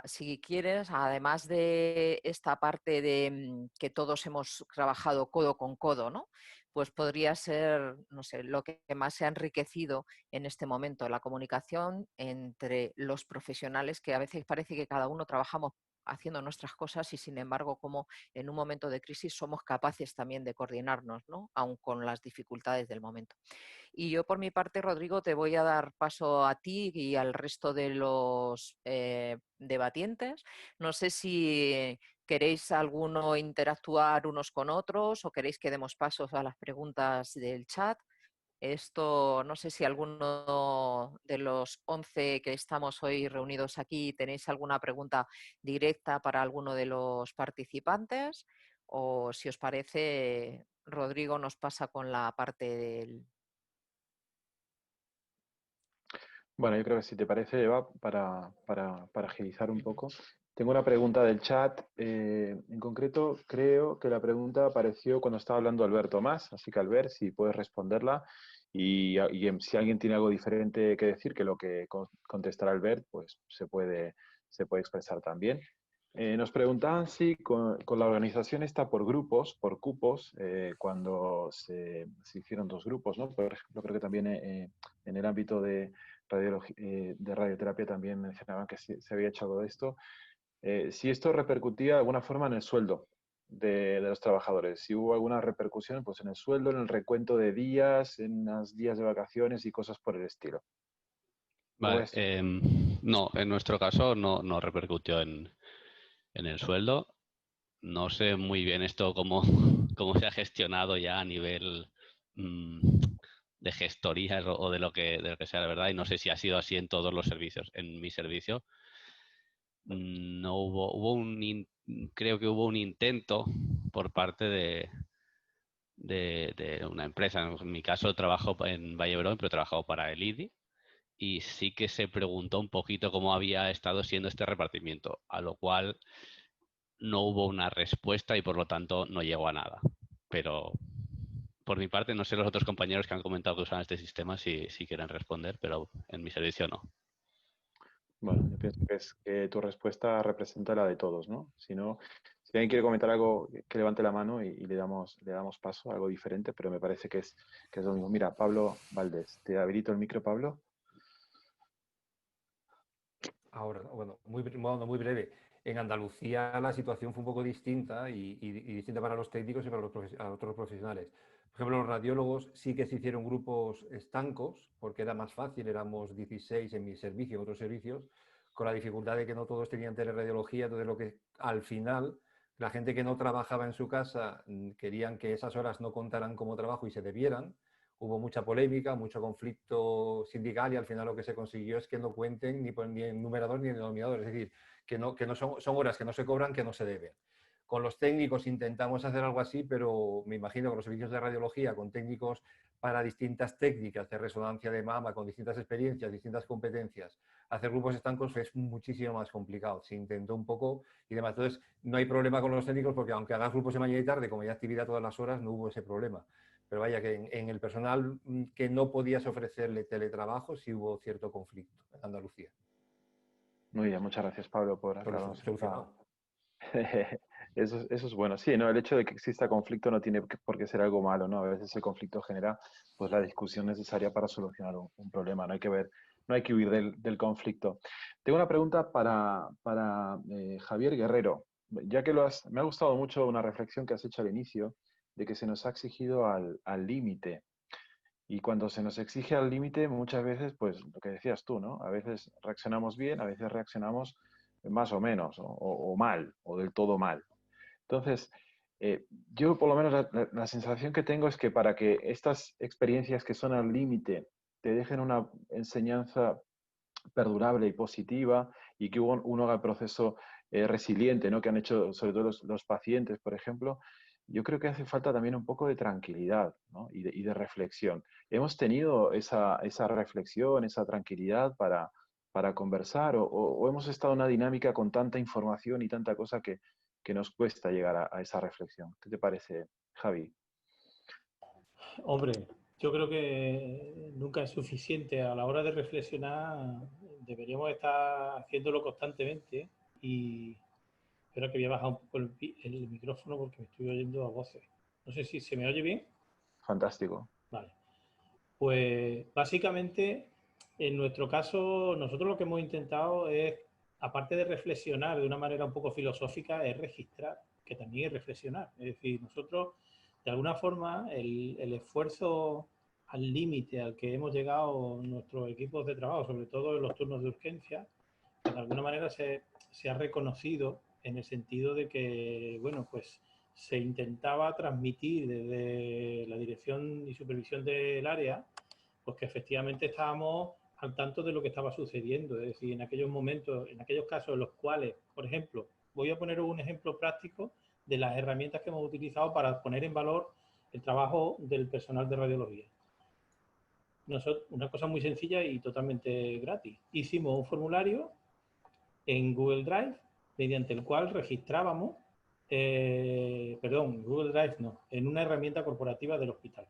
si quieres, además de esta parte de que todos hemos trabajado codo con codo, ¿no? Pues podría ser, no sé, lo que más se ha enriquecido en este momento, la comunicación entre los profesionales, que a veces parece que cada uno trabajamos haciendo nuestras cosas y sin embargo como en un momento de crisis somos capaces también de coordinarnos, ¿no? Aun con las dificultades del momento. Y yo por mi parte, Rodrigo, te voy a dar paso a ti y al resto de los debatientes. No sé si queréis alguno interactuar unos con otros o queréis que demos pasos a las preguntas del chat. Esto, no sé si alguno de los 11 que estamos hoy reunidos aquí tenéis alguna pregunta directa para alguno de los participantes o si os parece, Rodrigo nos pasa con la parte del... Bueno, yo creo que si te parece, Eva, para agilizar un poco, tengo una pregunta del chat. En concreto, creo que la pregunta apareció cuando estaba hablando Alberto Más, así que Albert, si puedes responderla. si alguien tiene algo diferente que decir que lo que contestará Albert, pues se puede expresar también. Nos preguntaban si con la organización está por grupos, por cupos, cuando se hicieron 2 grupos, ¿no? Por ejemplo, creo que también en el ámbito de radioterapia también mencionaban que se había hecho algo de esto. Si esto repercutía de alguna forma en el sueldo de los trabajadores, si hubo alguna repercusión pues en el sueldo, en el recuento de días, en los días de vacaciones y cosas por el estilo. Vale, no, en nuestro caso no repercutió en el sueldo. No sé muy bien esto cómo se ha gestionado ya a nivel de gestorías o de lo que sea, la verdad, y no sé si ha sido así en todos los servicios. En mi servicio no creo que hubo un intento por parte de una empresa. En mi caso trabajo en Vallebrón, pero he trabajado para el IDI, y sí que se preguntó un poquito cómo había estado siendo este repartimiento, a lo cual no hubo una respuesta y por lo tanto no llegó a nada. Pero por mi parte, no sé los otros compañeros que han comentado que usan este sistema si quieren responder, pero en mi servicio no. Bueno, yo pienso que tu respuesta representa la de todos, ¿no? Si alguien quiere comentar algo, que levante la mano y le damos paso, algo diferente, pero me parece que es lo mismo. Mira, Pablo Valdés, te habilito el micro, Pablo. Ahora, bueno, muy breve. En Andalucía la situación fue un poco distinta y distinta para los técnicos y para los otros profesionales. Por ejemplo, los radiólogos sí que se hicieron grupos estancos porque era más fácil, éramos 16 en mi servicio, en otros servicios, con la dificultad de que no todos tenían teleradiología, entonces lo que al final la gente que no trabajaba en su casa querían que esas horas no contaran como trabajo y se debieran. Hubo mucha polémica, mucho conflicto sindical y al final lo que se consiguió es que no cuenten ni en numerador ni en denominador. Es decir, que no son horas que no se cobran, que no se deben. Con los técnicos intentamos hacer algo así, pero me imagino que los servicios de radiología con técnicos para distintas técnicas de resonancia de mama, con distintas experiencias, distintas competencias, hacer grupos estancos es muchísimo más complicado. Se intentó un poco y demás. Entonces, no hay problema con los técnicos porque aunque hagas grupos de mañana y tarde, como hay actividad todas las horas, no hubo ese problema. Pero vaya, que en el personal que no podías ofrecerle teletrabajo sí hubo cierto conflicto en Andalucía. Muy bien, muchas gracias, Pablo, por aclararnos. Solucionado. Eso es bueno. Sí, no, el hecho de que exista conflicto no tiene por qué ser algo malo, ¿no? A veces el conflicto genera pues la discusión necesaria para solucionar un problema. No hay que huir del conflicto. Tengo una pregunta para Javier Guerrero. Ya que me ha gustado mucho una reflexión que has hecho al inicio de que se nos ha exigido al límite. Y cuando se nos exige al límite, muchas veces, pues lo que decías tú, ¿no? A veces reaccionamos bien, a veces reaccionamos más o menos, o mal, o del todo mal. Entonces, yo por lo menos la sensación que tengo es que para que estas experiencias que son al límite te dejen una enseñanza perdurable y positiva y que uno haga el proceso resiliente, ¿no? Que han hecho sobre todo los pacientes, por ejemplo, yo creo que hace falta también un poco de tranquilidad, ¿no? y de reflexión. ¿Hemos tenido esa reflexión, esa tranquilidad para conversar o hemos estado en una dinámica con tanta información y tanta cosa que nos cuesta llegar a esa reflexión? ¿Qué te parece, Javi? Hombre, yo creo que nunca es suficiente. A la hora de reflexionar deberíamos estar haciéndolo constantemente y espero que voy a bajar un poco el micrófono porque me estoy oyendo a voces. No sé si se me oye bien. Fantástico. Vale. Pues básicamente, en nuestro caso, nosotros lo que hemos intentado es, aparte de reflexionar de una manera un poco filosófica, es registrar, que también es reflexionar. Es decir, nosotros, de alguna forma, el esfuerzo al límite al que hemos llegado nuestros equipos de trabajo, sobre todo en los turnos de urgencia, de alguna manera se ha reconocido en el sentido de que, bueno, pues se intentaba transmitir desde la dirección y supervisión del área, pues que efectivamente estábamos al tanto de lo que estaba sucediendo. Es decir, en aquellos momentos, en aquellos casos en los cuales, por ejemplo, voy a poner un ejemplo práctico de las herramientas que hemos utilizado para poner en valor el trabajo del personal de radiología. Una cosa muy sencilla y totalmente gratis. Hicimos un formulario en Google Drive mediante el cual registrábamos, Google Drive no, en una herramienta corporativa del hospital,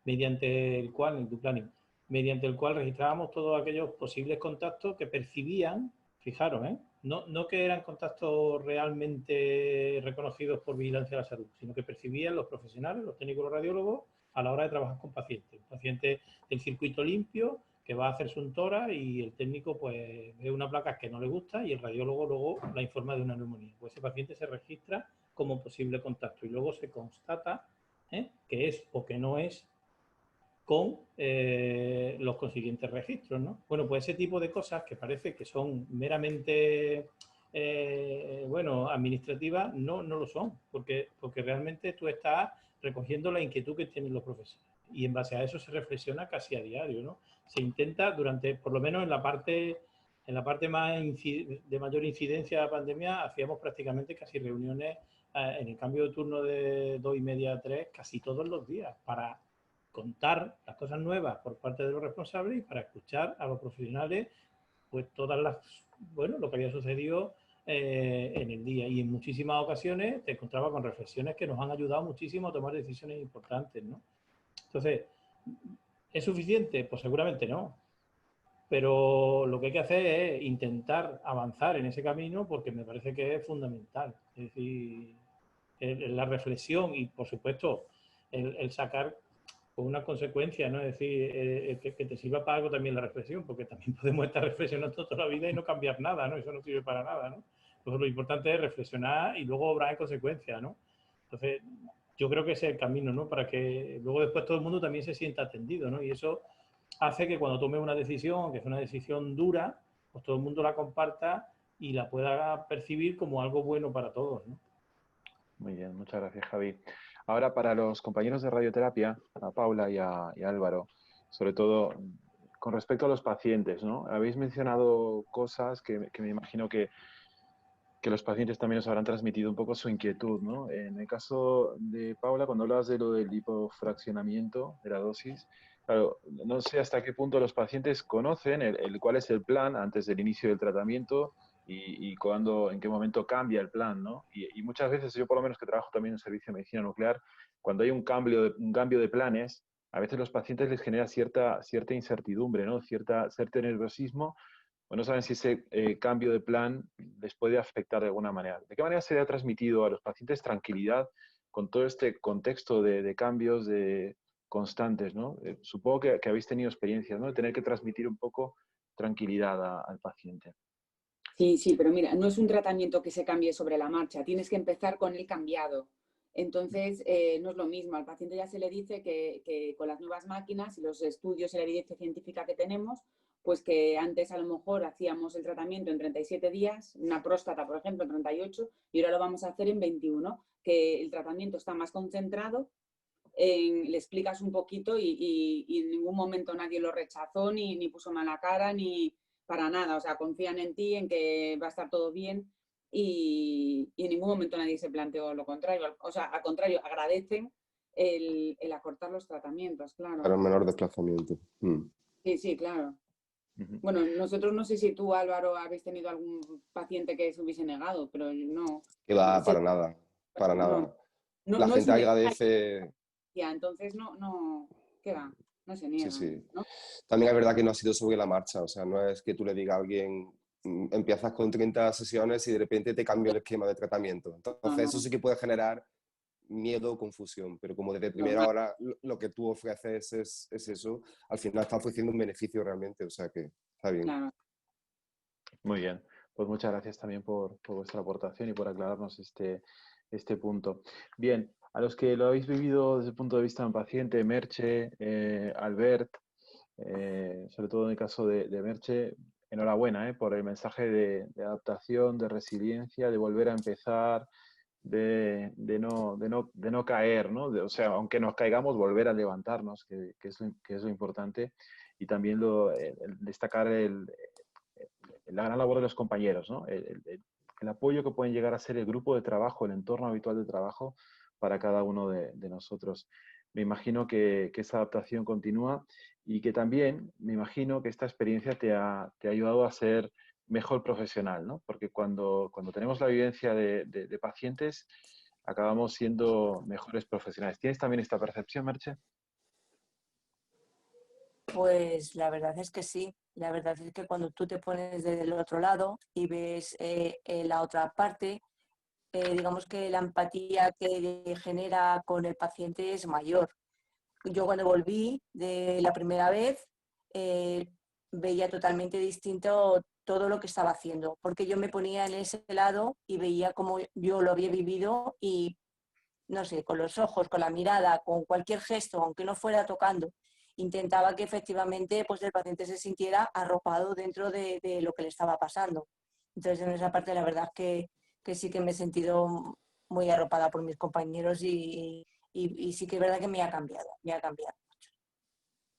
mediante el cual, en DuPlanning, mediante el cual registrábamos todos aquellos posibles contactos que percibían, fijaros, no que eran contactos realmente reconocidos por vigilancia de la salud, sino que percibían los profesionales, los técnicos, los radiólogos, a la hora de trabajar con pacientes. Un paciente del circuito limpio que va a hacerse un tórax y el técnico pues ve una placa que no le gusta y el radiólogo luego la informa de una neumonía. Pues ese paciente se registra como posible contacto y luego se constata que es o que no es con los consiguientes registros, ¿no? Bueno, pues ese tipo de cosas que parece que son meramente administrativas, no lo son, porque realmente tú estás recogiendo la inquietud que tienen los profesores y en base a eso se reflexiona casi a diario, ¿no? Se intenta por lo menos en la parte más de mayor incidencia de la pandemia, hacíamos prácticamente casi reuniones en el cambio de turno de 2:30 a 3 casi todos los días para contar las cosas nuevas por parte de los responsables y para escuchar a los profesionales pues lo que había sucedido en el día. Y en muchísimas ocasiones te encontraba con reflexiones que nos han ayudado muchísimo a tomar decisiones importantes, ¿no? Entonces, ¿es suficiente? Pues seguramente no. Pero lo que hay que hacer es intentar avanzar en ese camino porque me parece que es fundamental. Es decir, la reflexión y, por supuesto, el sacar con una consecuencia, ¿no? Es decir, que te sirva para algo también la reflexión, porque también podemos estar reflexionando toda la vida y no cambiar nada, ¿no? Eso no sirve para nada, ¿no? Entonces, lo importante es reflexionar y luego obrar en consecuencia, ¿no? Entonces, yo creo que ese es el camino, ¿no? Para que luego después todo el mundo también se sienta atendido, ¿no? Y eso hace que cuando tome una decisión, que es una decisión dura, pues todo el mundo la comparta y la pueda percibir como algo bueno para todos, ¿no? Muy bien, muchas gracias, Javi. Ahora, para los compañeros de radioterapia, a Paula y a Álvaro, sobre todo con respecto a los pacientes, ¿no? Habéis mencionado cosas que me imagino que los pacientes también os habrán transmitido un poco su inquietud, ¿no? En el caso de Paula, cuando hablabas de lo del hipofraccionamiento de la dosis, claro, no sé hasta qué punto los pacientes conocen cuál es el plan antes del inicio del tratamiento y en qué momento cambia el plan, ¿no? Y muchas veces, yo por lo menos que trabajo también en servicio de medicina nuclear, cuando hay un cambio de planes, a veces los pacientes les genera cierta incertidumbre, ¿no? Cierto nerviosismo, o no saben si ese cambio de plan les puede afectar de alguna manera. ¿De qué manera se le ha transmitido a los pacientes tranquilidad con todo este contexto de cambios constantes, ¿no? Supongo que habéis tenido experiencias, ¿no? De tener que transmitir un poco tranquilidad al paciente. Sí, pero mira, no es un tratamiento que se cambie sobre la marcha, tienes que empezar con el cambiado. Entonces, no es lo mismo, al paciente ya se le dice que con las nuevas máquinas y los estudios y la evidencia científica que tenemos, pues que antes a lo mejor hacíamos el tratamiento en 37 días, una próstata, por ejemplo, en 38, y ahora lo vamos a hacer en 21, que el tratamiento está más concentrado, le explicas un poquito y en ningún momento nadie lo rechazó, ni puso mala cara, ni para nada, o sea, confían en ti, en que va a estar todo bien y en ningún momento nadie se planteó lo contrario, o sea, al contrario, agradecen el acortar los tratamientos, claro. Para un menor desplazamiento. Sí, claro. Bueno, nosotros no sé si tú, Álvaro, habéis tenido algún paciente que se hubiese negado, pero no. Que va, para nada, para nada. La gente agradece. Entonces no, ¿qué va? No se niega. Sí. ¿No? También es verdad que no ha sido sobre la marcha, o sea, no es que tú le digas a alguien, empiezas con 30 sesiones y de repente te cambia el esquema de tratamiento. Entonces eso sí que puede generar miedo o confusión, pero como desde primera hora lo que tú ofreces es eso, al final está ofreciendo un beneficio realmente, o sea que está bien. Claro. Muy bien, pues muchas gracias también por vuestra aportación y por aclararnos este punto. Bien, a los que lo habéis vivido desde el punto de vista de un paciente, Merche, Albert, sobre todo en el caso de Merche, enhorabuena por el mensaje de adaptación, de resiliencia, de volver a empezar, de no caer, ¿no? O sea, aunque nos caigamos, volver a levantarnos, que es lo importante, y también destacar la gran labor de los compañeros, ¿no? El apoyo que pueden llegar a ser el grupo de trabajo, el entorno habitual de trabajo para cada uno de nosotros. Me imagino que esa adaptación continúa y que también me imagino que esta experiencia te ha ayudado a ser mejor profesional, ¿no? Porque cuando tenemos la vivencia de pacientes, acabamos siendo mejores profesionales. ¿Tienes también esta percepción, Merche? Pues la verdad es que sí. La verdad es que cuando tú te pones desde el otro lado y ves la otra parte, digamos que la empatía que genera con el paciente es mayor. Yo cuando volví de la primera vez veía totalmente distinto todo lo que estaba haciendo, porque yo me ponía en ese lado y veía cómo yo lo había vivido y, no sé, con los ojos, con la mirada, con cualquier gesto, aunque no fuera tocando, intentaba que efectivamente pues, el paciente se sintiera arropado dentro de lo que le estaba pasando. Entonces, en esa parte, la verdad que sí que me he sentido muy arropada por mis compañeros y sí que es verdad que me ha cambiado mucho.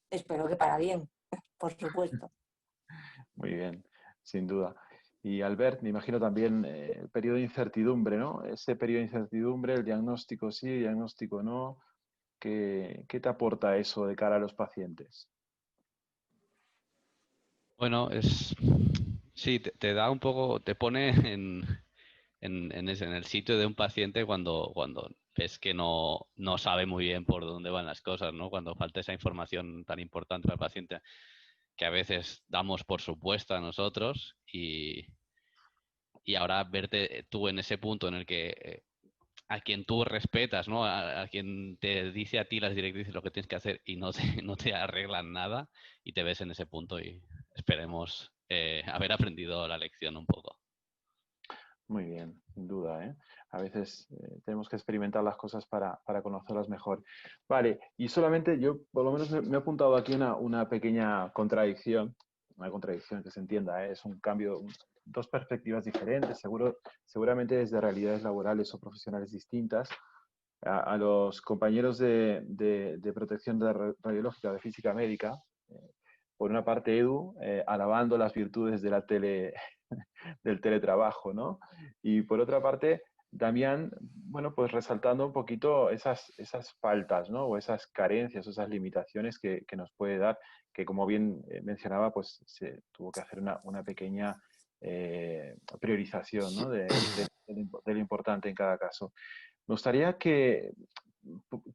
Espero que para bien, por supuesto. Muy bien, sin duda. Y Albert, me imagino también el periodo de incertidumbre, ¿no? Ese periodo de incertidumbre, el diagnóstico sí, el diagnóstico no. ¿Qué te aporta eso de cara a los pacientes? Bueno, sí, te da un poco, te pone en el sitio de un paciente cuando ves que no sabe muy bien por dónde van las cosas, ¿no? Cuando falta esa información tan importante para el paciente que a veces damos por supuesta nosotros y ahora verte tú en ese punto en el que a quien tú respetas, ¿no? A quien te dice a ti las directrices lo que tienes que hacer y no te arreglan nada y te ves en ese punto y esperemos haber aprendido la lección un poco. Muy bien, sin duda, ¿eh? A veces tenemos que experimentar las cosas para conocerlas mejor. Vale, y solamente yo por lo menos me he apuntado aquí una pequeña contradicción, una contradicción que se entienda, ¿eh? Es un cambio, dos perspectivas diferentes, seguramente desde realidades laborales o profesionales distintas. A los compañeros de protección radiológica, de física médica, por una parte Edu, alabando las virtudes de del teletrabajo, ¿no? Y por otra parte, Damián, bueno, pues resaltando un poquito esas faltas, ¿no? O esas carencias, o esas limitaciones que nos puede dar, que como bien mencionaba, pues se tuvo que hacer una pequeña priorización, ¿no? De lo importante en cada caso. Me gustaría ¿qué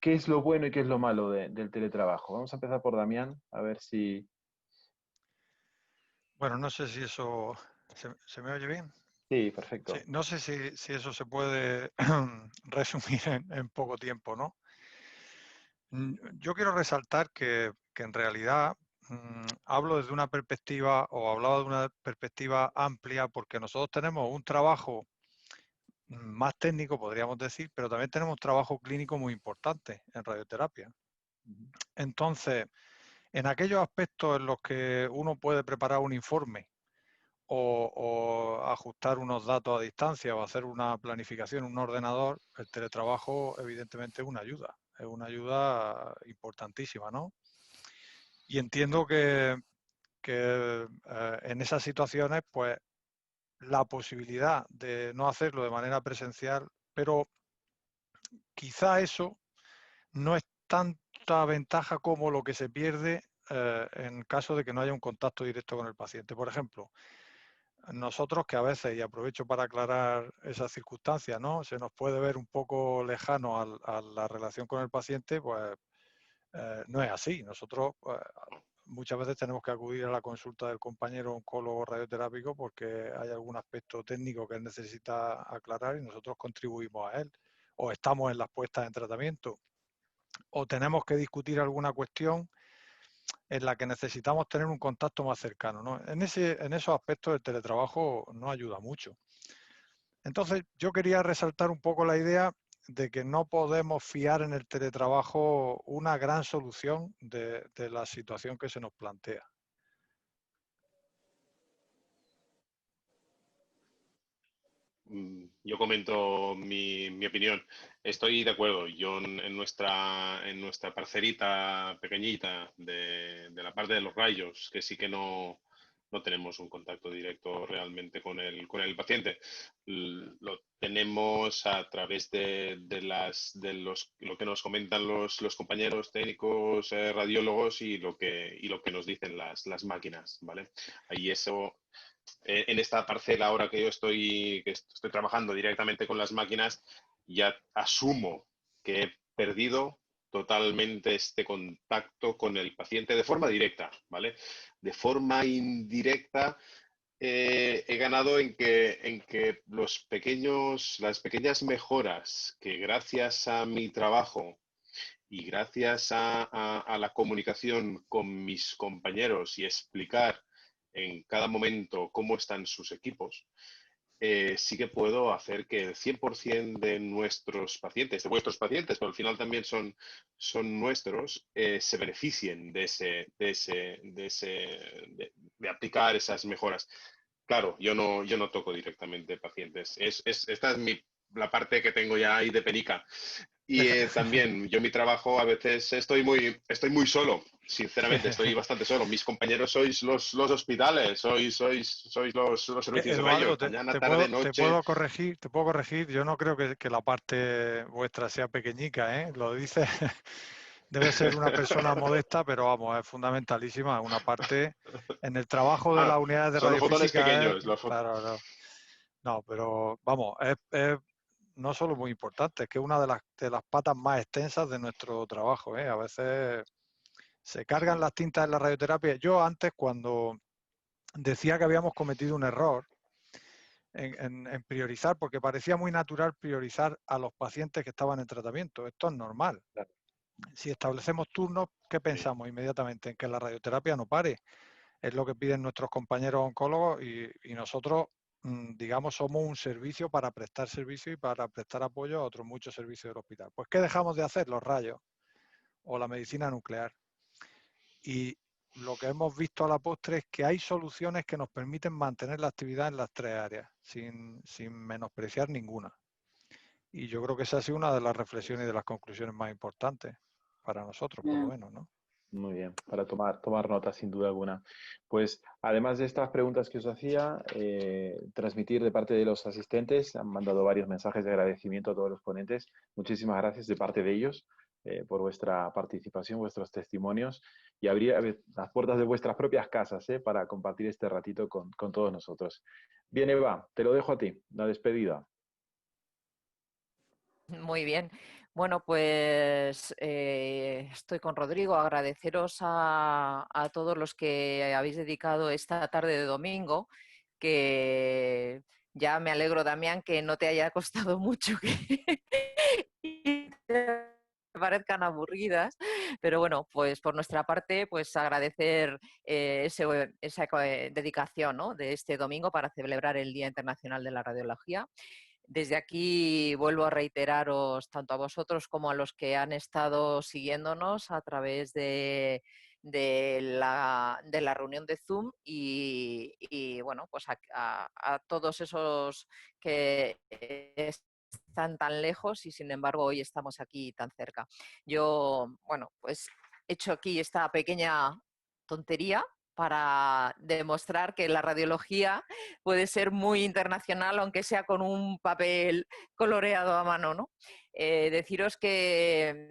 es lo bueno y qué es lo malo del teletrabajo? Vamos a empezar por Damián, a ver si... Bueno, no sé si eso se me oye bien. Sí, Sí, perfecto. no sé si eso se puede resumir en poco tiempo, ¿no? Yo quiero resaltar que en realidad hablo desde una perspectiva o hablaba de una perspectiva amplia porque nosotros tenemos un trabajo más técnico, podríamos decir, pero también tenemos un trabajo clínico muy importante en radioterapia. Entonces, en aquellos aspectos en los que uno puede preparar un informe o ajustar unos datos a distancia o hacer una planificación en un ordenador, el teletrabajo evidentemente es una ayuda importantísima, ¿no? Y entiendo que en esas situaciones, pues la posibilidad de no hacerlo de manera presencial, pero quizá eso no es tanta ventaja como lo que se pierde en caso de que no haya un contacto directo con el paciente. Por ejemplo, nosotros que a veces, y aprovecho para aclarar esas circunstancias, ¿no? Se nos puede ver un poco lejano a la relación con el paciente, pues no es así. Nosotros muchas veces tenemos que acudir a la consulta del compañero oncólogo radioterápico porque hay algún aspecto técnico que él necesita aclarar y nosotros contribuimos a él. O estamos en las puestas en tratamiento, o tenemos que discutir alguna cuestión en la que necesitamos tener un contacto más cercano, ¿no? En esos aspectos el teletrabajo no ayuda mucho. Entonces, yo quería resaltar un poco la idea de que no podemos fiar en el teletrabajo una gran solución de la situación que se nos plantea. Yo comento mi opinión. Estoy de acuerdo. Yo en nuestra parcelita pequeñita de la parte de los rayos, que sí que no tenemos un contacto directo realmente con el paciente. Lo tenemos a través de lo que nos comentan los compañeros técnicos, radiólogos y lo que nos dicen las máquinas, ¿vale? Ahí eso... En esta parcela ahora que estoy trabajando directamente con las máquinas, ya asumo que he perdido totalmente este contacto con el paciente de forma directa, ¿vale? De forma indirecta he ganado en que las pequeñas mejoras que gracias a mi trabajo y gracias a la comunicación con mis compañeros y explicar en cada momento cómo están sus equipos, sí que puedo hacer que el 100% de nuestros pacientes, de vuestros pacientes, pero al final también son nuestros, se beneficien de aplicar esas mejoras. Claro, yo no toco directamente pacientes. Esta es la parte que tengo ya ahí de penica. Y también yo mi trabajo a veces estoy muy solo, sinceramente, estoy bastante solo. Mis compañeros sois los hospitales, sois los servicios de Eduardo, rayos, mañana, tarde, te noche. puedo corregir. Yo no creo que la parte vuestra sea pequeñica, ¿eh? Lo dices, debe ser una persona modesta, pero vamos, es fundamentalísima. Una parte en el trabajo de las unidades de Son los fotones radiofísica pequeños. Claro, no. No, pero vamos, es no solo muy importante, es que es una de las patas más extensas de nuestro trabajo, ¿eh? A veces se cargan las tintas en la radioterapia. Yo antes, cuando decía que habíamos cometido un error en priorizar, porque parecía muy natural priorizar a los pacientes que estaban en tratamiento. Esto es normal. Si establecemos turnos, ¿qué pensamos inmediatamente? En que la radioterapia no pare. Es lo que piden nuestros compañeros oncólogos y nosotros, digamos, somos un servicio para prestar servicio y para prestar apoyo a otros muchos servicios del hospital. Pues, ¿qué dejamos de hacer? Los rayos o la medicina nuclear. Y lo que hemos visto a la postre es que hay soluciones que nos permiten mantener la actividad en las tres áreas, sin menospreciar ninguna. Y yo creo que esa ha sido una de las reflexiones y de las conclusiones más importantes para nosotros, por lo menos, ¿no? Muy bien, para tomar nota sin duda alguna. Pues además de estas preguntas que os hacía, transmitir de parte de los asistentes, han mandado varios mensajes de agradecimiento a todos los ponentes. Muchísimas gracias de parte de ellos por vuestra participación, vuestros testimonios y abrir las puertas de vuestras propias casas para compartir este ratito con todos nosotros. Bien, Eva, te lo dejo a ti, la despedida. Muy bien. Bueno, pues estoy con Rodrigo. Agradeceros a todos los que habéis dedicado esta tarde de domingo, que ya me alegro, Damián, que no te haya costado mucho que te parezcan aburridas, pero bueno, pues por nuestra parte, pues agradecer esa dedicación, ¿no?, de este domingo para celebrar el Día Internacional de la Radiología. Desde aquí vuelvo a reiteraros tanto a vosotros como a los que han estado siguiéndonos a través de la reunión de Zoom y bueno, pues a todos esos que están tan lejos y sin embargo hoy estamos aquí tan cerca. Yo, bueno, pues he hecho aquí esta pequeña tontería para demostrar que la radiología puede ser muy internacional, aunque sea con un papel coloreado a mano, ¿no? Deciros que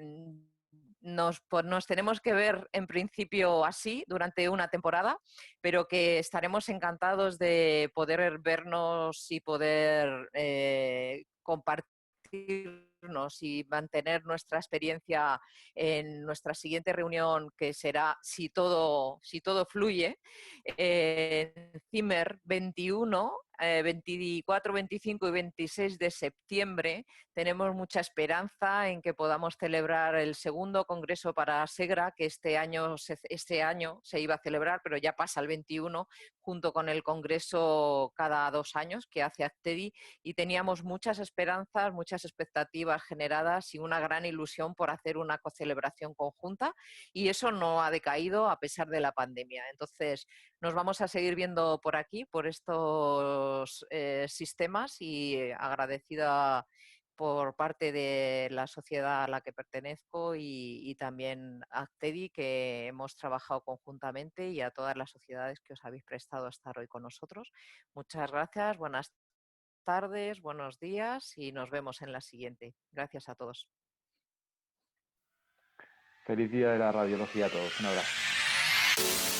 nos tenemos que ver en principio así durante una temporada, pero que estaremos encantados de poder vernos y poder compartirnos y mantener nuestra experiencia en nuestra siguiente reunión, que será, si todo fluye, en Zimmer 21, 24, 25 y 26 de septiembre. Tenemos mucha esperanza en que podamos celebrar el segundo congreso para SEGRA, que este año se iba a celebrar, pero ya pasa el 21, junto con el congreso cada 2 años que hace ACTEDI, y teníamos muchas esperanzas, muchas expectativas generadas y una gran ilusión por hacer una celebración conjunta, y eso no ha decaído a pesar de la pandemia. Entonces, nos vamos a seguir viendo por aquí, por estos sistemas, y agradecida por parte de la sociedad a la que pertenezco y también a ACTEDI, que hemos trabajado conjuntamente, y a todas las sociedades que os habéis prestado a estar hoy con nosotros. Muchas gracias, buenas tardes, buenos días y nos vemos en la siguiente. Gracias a todos. Feliz día de la radiología a todos. Un abrazo.